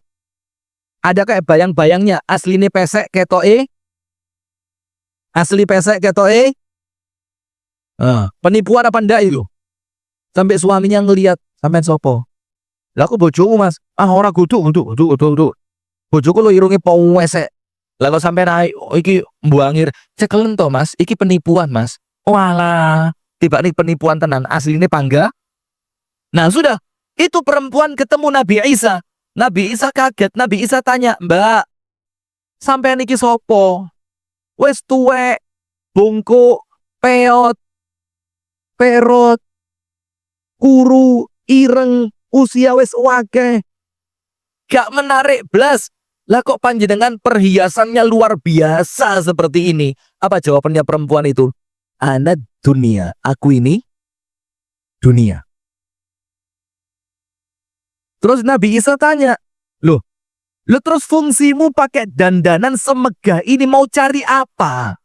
Ada kayak bayang-bayangnya. Aslinya pesek ketoke. Asli pesek ketoke. Penipuan apa ndak itu? Sampai suaminya ngelihat. Sampai sopo? Lah aku bojoku mas. Ora kudu. Bojoku lo irunge powesek. Lalu sampai naik, iki mbuangir, cekelen to mas, iki penipuan mas. Walah, tiba nih penipuan tenan, aslinya pangga. Nah sudah, itu perempuan ketemu Nabi Isa. Nabi Isa kaget, Nabi Isa tanya, Mbak, sampai niki sopo? Wes tuwek, bungkuk, peot, perot, kuru, ireng, usia wes wake. Gak menarik blas. Lah kok panjenengan perhiasannya luar biasa seperti ini? Apa jawabannya perempuan itu? Ana dunia, aku ini dunia. Terus Nabi Isa tanya, loh terus fungsimu pakai dandanan semegah ini mau cari apa?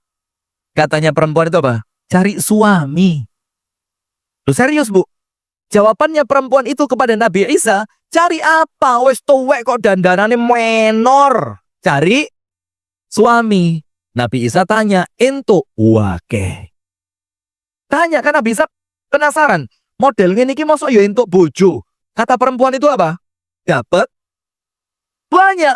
Katanya perempuan itu apa? Cari suami. Loh serius bu? Jawabannya perempuan itu kepada Nabi Isa, cari apa? Wes tuwek kok dandanane menor. Cari suami. Nabi Isa tanya, ento wake. Tanya kan Nabi Isa penasaran. Model ini mosok ya entuk bojo. Kata perempuan itu apa? Dapat banyak.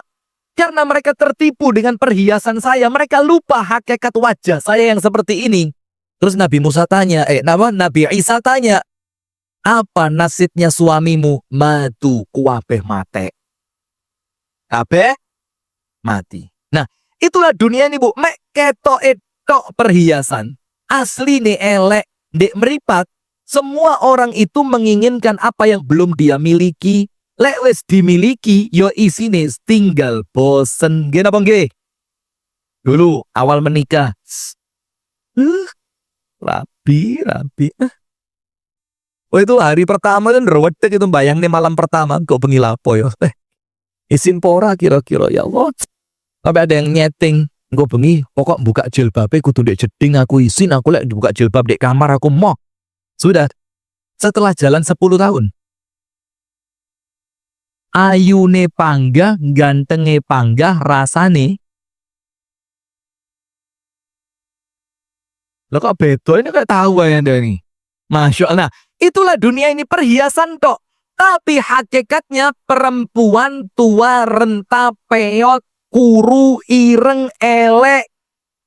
Karena mereka tertipu dengan perhiasan saya. Mereka lupa hakikat wajah saya yang seperti ini. Terus Nabi Musa tanya, Nabi Isa tanya, apa nasibnya suamimu? Matu kuwabeh mate. Kabeh mati. Nah, itulah dunia ini bu. Mek ketok perhiasan. Asli nih elek, dek meripat. Semua orang itu menginginkan apa yang belum dia miliki. Lek wis dimiliki, yo isine tinggal bosen. Gini apa nggih? Dulu awal menikah. Rapi. Oh itu hari pertama kan rewedek itu bayang nih malam pertama kok bengi lapo ya. Isin pora kira-kira ya Allah. Sampai ada yang nyeting, kok bengi pokok buka jilbabe kudu ndek jeding aku isin, aku lek buka jilbab dek kamar aku mau. Sudah. Setelah jalan 10 tahun. Ayune panggah, gantenge panggah, rasane Lo kok beto ini kayak tahu ya Anda ini. Masya Allah. Nah, itulah dunia ini perhiasan tok. Tapi hakikatnya perempuan tua, renta, peot, kuru, ireng, elek.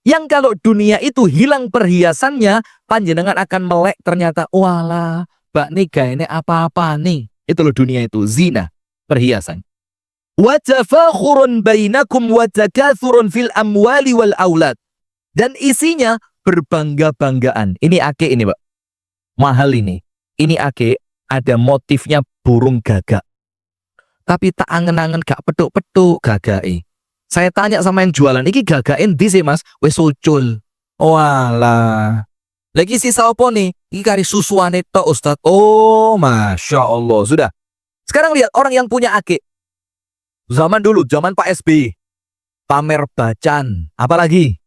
Yang kalau dunia itu hilang perhiasannya, panjenengan akan melek ternyata, walah, Mbak Nika ini apa-apa nih. Itu loh dunia itu, zina, perhiasan. Wa tafakhurun bainakum wa takathurun fil amwali wal aulad. Dan isinya berbangga-banggaan. Ini ake ini, Pak. Mahal ini. Ini ake ada motifnya burung gagak. Tapi tak angen-angen gak petuk-petuk gagak. Saya tanya sama yang jualan, iki gagain di sih mas, wes ucul. Walah. Lagi sisa apa nih? Iki kari susuane tok Ustaz. Oh, Masya Allah. Sudah. Sekarang lihat orang yang punya ake. Zaman dulu, zaman Pak SBY. Pamer bacan. Apalagi?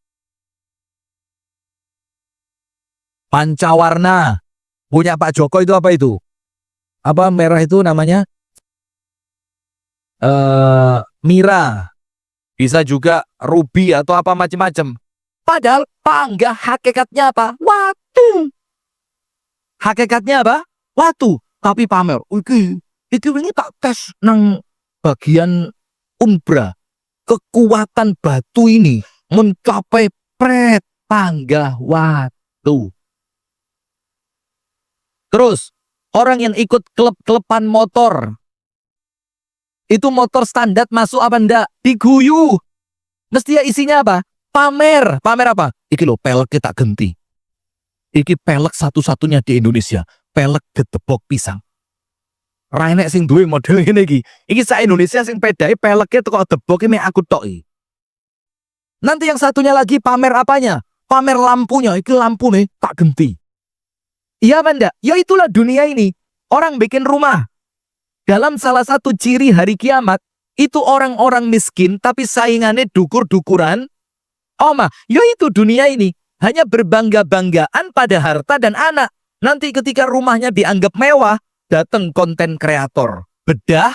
Pancawarna. Punya Pak Joko itu apa itu? Apa merah itu namanya? Mira. Bisa juga ruby atau apa macam-macam. Padahal panggah hakikatnya apa? Watu. Hakikatnya apa? Watu. Tapi pamer. Iki ini tak tes nang bagian umbra. Kekuatan batu ini mencapai panggah watu. Terus orang yang ikut klub-kleban motor. Itu motor standar masuk apa enggak? Diguyu. Mesti ya isinya apa? Pamer. Pamer apa? Iki lo pelek kita genti. Iki pelek satu-satunya di Indonesia. Pelek gedebok pisang. Rainek sing duwe model ini iki. Iki sa Indonesia sing pedai peleknya teko debok ini aku toki. Nanti yang satunya lagi pamer apanya? Pamer lampunya. Iki lampu nih tak genti. Iya apa enggak? Ya itulah dunia ini. Orang bikin rumah. Dalam salah satu ciri hari kiamat, itu orang-orang miskin tapi saingannya dukur-dukuran. Oma, ya itu dunia ini. Hanya berbangga-banggaan pada harta dan anak. Nanti ketika rumahnya dianggap mewah, datang konten kreator. Bedah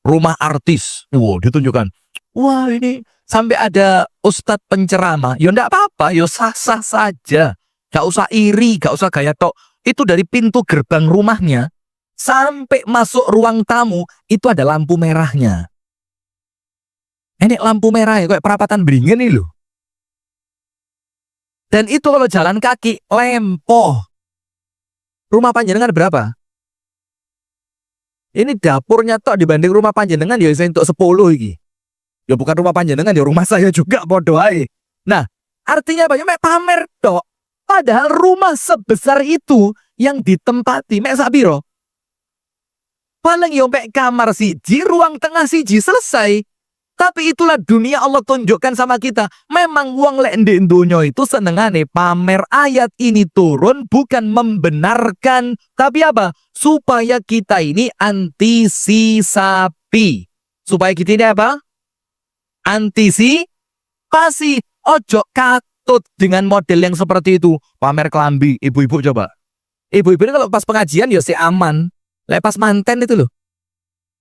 rumah artis. Wow, ditunjukkan. Wah ini sampai ada ustadz penceramah. Ya enggak apa-apa, ya sah-sah saja. Gak usah iri, gak usah gaya tok. Itu dari pintu gerbang rumahnya. Sampai masuk ruang tamu, itu ada lampu merahnya. Ini lampu merah ya, kayak perapatan Beringin nih loh. Dan itu kalau jalan kaki, lempoh. Rumah panjenengan berapa? Ini dapurnya tok dibanding rumah panjenengan, ya saya untuk 10 ini. Ya bukan rumah panjenengan, ya rumah saya juga, bodoh aja. Nah, artinya apa? Ya mek pamer tok. Padahal rumah sebesar itu yang ditempati, mek sabiro. Paling yompek kamar siji, ruang tengah siji, selesai. Tapi itulah dunia Allah tunjukkan sama kita. Memang wong lek ndek donya itu senengane pamer. Ayat ini turun bukan membenarkan, tapi apa? Supaya kita ini antisipasi. Supaya kita ini apa? Antisipasi. Ojo katut dengan model yang seperti itu. Pamer kelambi, ibu-ibu coba. Ibu-ibu ini kalau pas pengajian ya si aman. Lepas manten itu loh.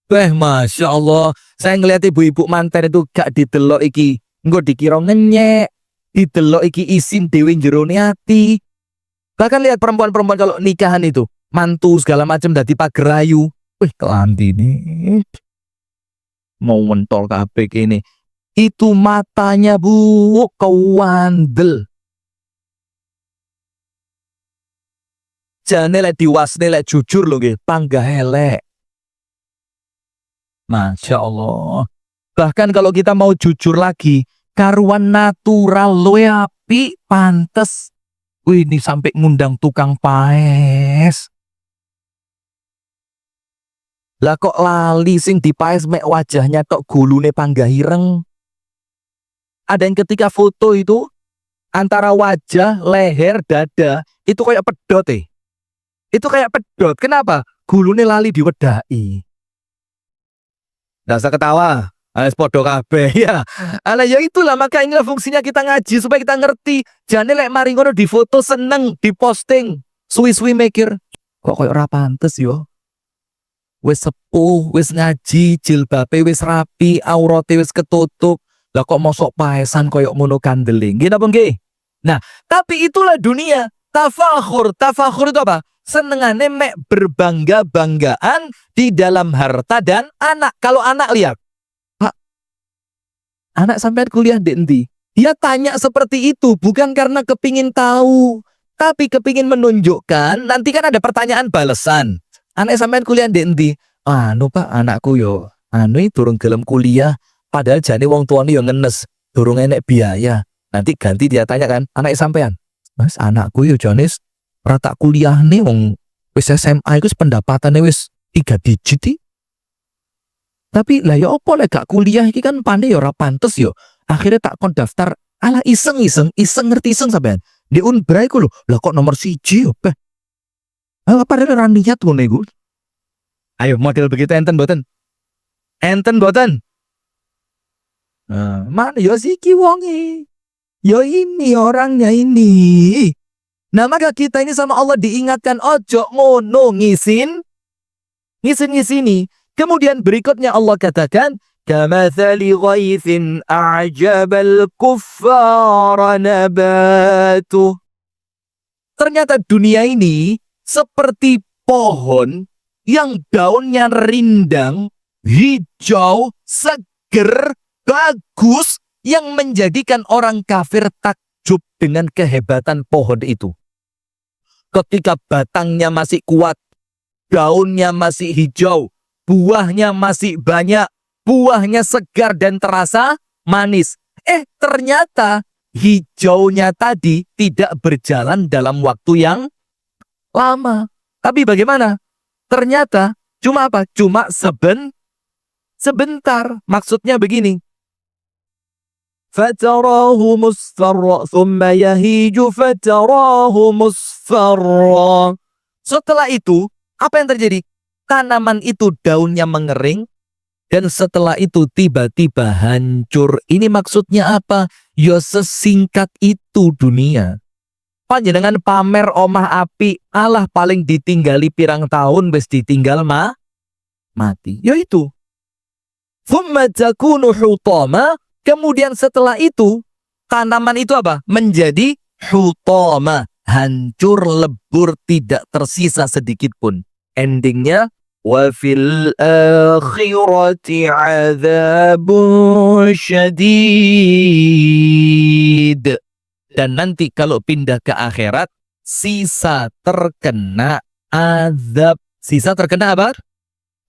Masya Allah. Saya ngeliat ibu-ibu manten itu gak didelok iki. Nggak dikira ngenyek. Didelok iki isin dewi jerone ati. Bahkan lihat perempuan-perempuan kalau nikahan itu. Mantu segala macam dadi pagerayu. Kelanti nih. Mau mentol kabeh ini. Itu matanya bu kewandel. Jane lek diwasne lek jujur lho nggih, panggah elek. Masya Allah. Bahkan kalau kita mau jujur lagi, karuan natural luwe api pantes. Wih, ini sampai ngundang tukang paes. Lah kok lali sing dipaes mek wajahnya tok gulune panggah ireng. Ada yang ketika foto itu antara wajah, leher, dada itu kayak pedot Itu kayak pedot. Kenapa? Gulune lali diwedai. Nggak usah ketawa. Alas podo kabeh ya. Ala ya itulah, maka inilah fungsinya kita ngaji supaya kita ngerti. Jane lek mari ngono difoto seneng, diposting. Suwi-suwi mikir, kok koyo ora pantes yo. Wis sepuh, wis ngaji, jilbabe wis rapi, aurate wis ketutup. Lah kok mosok paesan koyo ngono kandeling. Nggih napa nggih? Nah, tapi itulah dunia. Tafakhur. Tafakhur itu apa? Senengane mek berbangga-banggaan di dalam harta dan anak. Kalau anak lihat, Pak, anak sampean kuliah di endi? Dia tanya seperti itu bukan karena kepingin tahu, tapi kepingin menunjukkan. Nanti kan ada pertanyaan balasan. Anak sampean kuliah di endi? Anu Pak, anakku yo anu durung gelem kuliah, padahal jane wong tuane yo ngenes, durung enek biaya. Nanti ganti dia tanya kan, anak sampean, Mas, anakku yo Jonis rata kuliah nih wong wis SMA iku pendapatannya wis 3 digit iki. Tapi lah ya opo lek gak kuliah iki kan pandai ya ora pantes yo. Akhirnya tak kon daftar ala iseng ngerti iseng sampean. Di Unbra iku lho, lah kok nomor 1 yo, Beh. Padahal ora niat ngono iku. Ayo model begitu enten mboten? Enten mboten? Mana yo siki wonge. Yo ini orangnya ini. Nah, maka kita ini sama Allah diingatkan ojo ngono ngisin-ngisini. Kemudian berikutnya Allah katakan, kamathali ghaithin a'jabal kuffara nabatuh. Ternyata dunia ini seperti pohon yang daunnya rindang, hijau, seger, bagus, yang menjadikan orang kafir takjub dengan kehebatan pohon itu. Ketika batangnya masih kuat, daunnya masih hijau, buahnya masih banyak, buahnya segar dan terasa manis. Ternyata hijaunya tadi tidak berjalan dalam waktu yang lama. Tapi bagaimana? Ternyata cuma apa? Cuma sebentar. Maksudnya begini. Fatarahu musfarra thumma yahiju fatarahu musfarra. Setelah itu, apa yang terjadi? Tanaman itu daunnya mengering, dan setelah itu tiba-tiba hancur. Ini maksudnya apa? Ya sesingkat itu dunia. Panjenengan pamer omah api, alah paling ditinggali pirang tahun wis ditinggal mati. Ya itu. Thumma takunu hutama. Kemudian setelah itu, tanaman itu apa? Menjadi hutama. Hancur, lebur, tidak tersisa sedikit pun. Endingnya, wa fil akhirati adzabun syadid. Dan nanti kalau pindah ke akhirat, sisa terkena azab. Sisa terkena apa?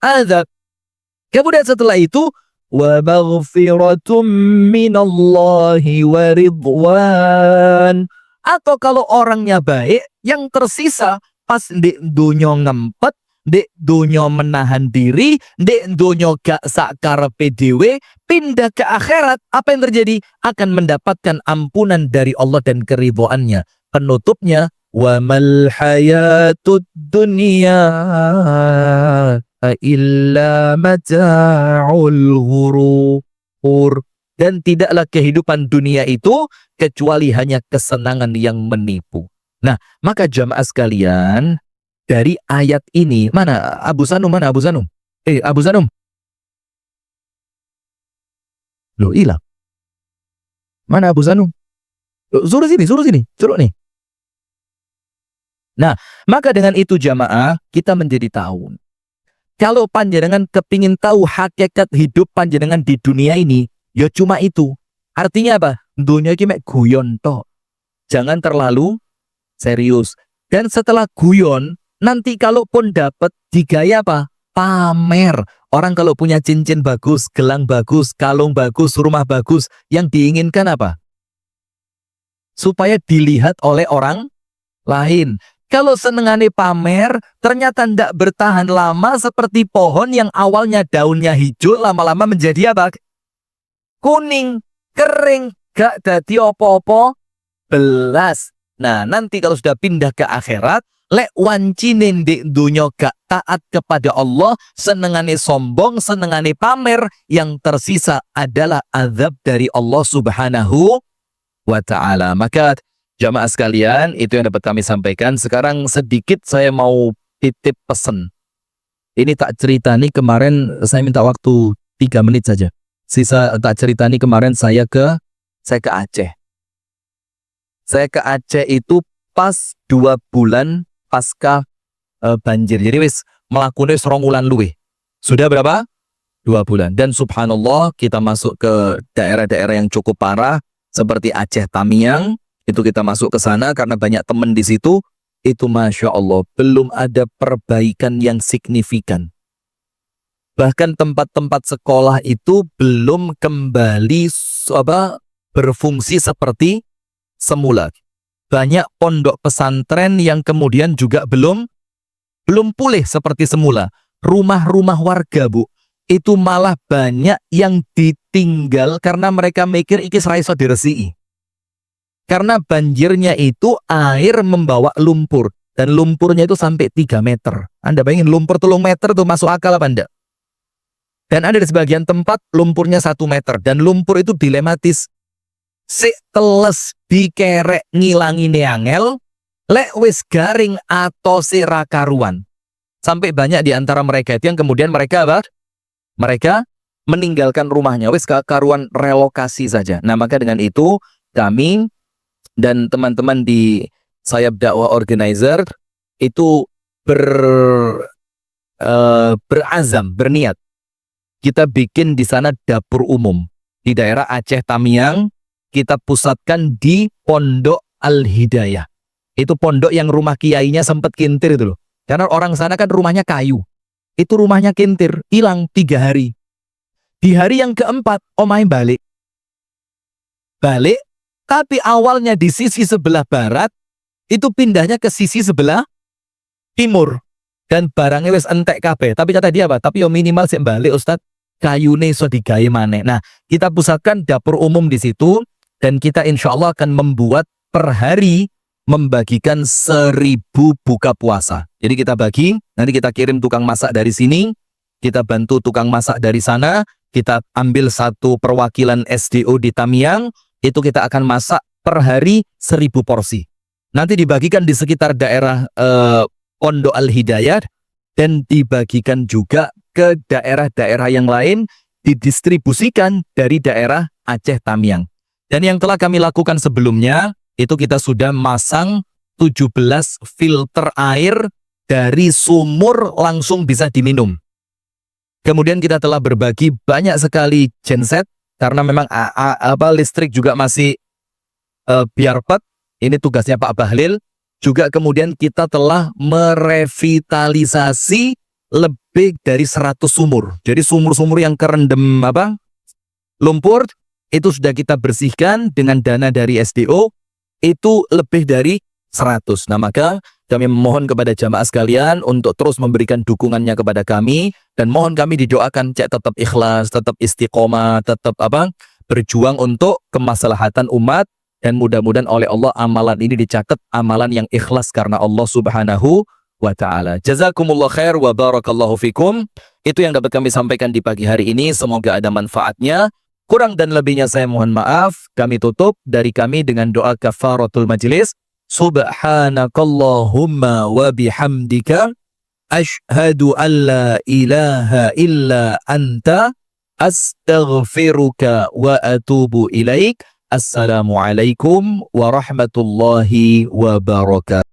Azab. Kemudian setelah itu, wa maghfiratum minallahi wa ridwan. Atau kalau orangnya baik, yang tersisa pas di dunia ngempet, di dunia menahan diri, di dunia gak sakarepe dhewe, pindah ke akhirat, apa yang terjadi? Akan mendapatkan ampunan dari Allah dan keridhoannya. Penutupnya, wa mal hayatud dunya illa mata'ul ghurur. Dan tidaklah kehidupan dunia itu kecuali hanya kesenangan yang menipu. Nah, maka jamaah sekalian, dari ayat ini, mana Abu Sanum? Abu Sanum? Loh, hilang. Mana Abu Sanum? Loh, suruh sini, curuk nih. Nah, maka dengan itu jamaah, kita menjadi tahu. Kalau panjenengan kepingin tahu hakikat hidup panjenengan di dunia ini, ya cuma itu. Artinya apa? Dunia ini mek guyon toh. Jangan terlalu serius. Dan setelah guyon, nanti kalaupun dapat digaya apa? Pamer. Orang kalau punya cincin bagus, gelang bagus, kalung bagus, rumah bagus, yang diinginkan apa? Supaya dilihat oleh orang lain. Kalau senengane pamer, ternyata tidak bertahan lama seperti pohon yang awalnya daunnya hijau, lama-lama menjadi apa? Kuning, kering, gak dadi opo-opo belas. Nah, nanti kalau sudah pindah ke akhirat, lek wancine ndek dunya gak taat kepada Allah, senengane sombong, senengane pamer, yang tersisa adalah azab dari Allah Subhanahu wa ta'ala. Maka jamaah sekalian, itu yang dapat kami sampaikan. Sekarang sedikit saya mau titip pesan. Ini tak cerita nih, kemarin saya minta waktu 3 menit saja. Sisa tak cerita nih, kemarin saya ke Aceh. Saya ke Aceh itu pas 2 bulan pasca banjir. Jadi wis melakune 2 wulan luwih. Sudah berapa? 2 bulan. Dan subhanallah kita masuk ke daerah-daerah yang cukup parah seperti Aceh Tamiang. Itu kita masuk ke sana karena banyak teman di situ. Itu Masya Allah belum ada perbaikan yang signifikan. Bahkan tempat-tempat sekolah itu belum kembali berfungsi seperti semula. Banyak pondok pesantren yang kemudian juga belum pulih seperti semula. Rumah-rumah warga, Bu, itu malah banyak yang ditinggal karena mereka mikir iki ra iso diresiki. Karena banjirnya itu air membawa lumpur. Dan lumpurnya itu sampai 3 meter. Anda bayangin lumpur 3 meter itu masuk akal apa enggak? Dan ada di sebagian tempat lumpurnya 1 meter. Dan lumpur itu dilematis. Si teles dikerek ngilangine angel, lek wis garing atau si rakaruan. Sampai banyak di antara mereka itu yang kemudian mereka apa? Mereka meninggalkan rumahnya. Wis karuan relokasi saja. Nah maka dengan itu kami dan teman-teman di Sayap Dakwah Organizer itu berazam, berniat. Kita bikin di sana dapur umum. Di daerah Aceh Tamiang, kita pusatkan di Pondok Al-Hidayah. Itu pondok yang rumah kiainya sempat kintir itu loh. Karena orang sana kan rumahnya kayu. Itu rumahnya kintir, hilang 3 hari. Di hari yang keempat, omahnya balik. Balik, tapi awalnya di sisi sebelah barat, itu pindahnya ke sisi sebelah timur. Dan barangnya wis entek kabeh. Tapi kata dia apa? Tapi yo minimal sik balik Ustadz, kayune iso digawe maneh. Nah, kita pusatkan dapur umum di situ dan kita insya Allah akan membuat per hari membagikan 1000 buka puasa. Jadi kita bagi, nanti kita kirim tukang masak dari sini, kita bantu tukang masak dari sana, kita ambil satu perwakilan SDO di Tamiang, itu kita akan masak per hari 1000 porsi. Nanti dibagikan di sekitar daerah Pondok Al-Hidayah dan dibagikan juga ke daerah-daerah yang lain, didistribusikan dari daerah Aceh Tamiang. Dan yang telah kami lakukan sebelumnya, itu kita sudah masang 17 filter air dari sumur langsung bisa diminum. Kemudian kita telah berbagi banyak sekali genset, karena memang listrik juga masih biarpet. Ini tugasnya Pak Bahlil. Juga kemudian kita telah merevitalisasi lebih dari 100 sumur. Jadi sumur-sumur yang kerendam lumpur itu sudah kita bersihkan dengan dana dari SDO, itu lebih dari 100. Nah maka kami memohon kepada jamaah sekalian untuk terus memberikan dukungannya kepada kami, dan mohon kami didoakan tetap ikhlas, tetap istiqomah, tetap berjuang untuk kemaslahatan umat. Dan mudah-mudahan oleh Allah amalan ini dicatat amalan yang ikhlas karena Allah Subhanahu wa ta'ala. Jazakumullah khair wa barakallahu fikum. Itu yang dapat kami sampaikan di pagi hari ini. Semoga ada manfaatnya. Kurang dan lebihnya saya mohon maaf. Kami tutup dari kami dengan doa kafaratul majlis. Subhanakallahumma wa bihamdika ashhadu an la ilaha illa anta astaghfiruka wa atubu ilaik. Assalamualaikum warahmatullahi wabarakatuh.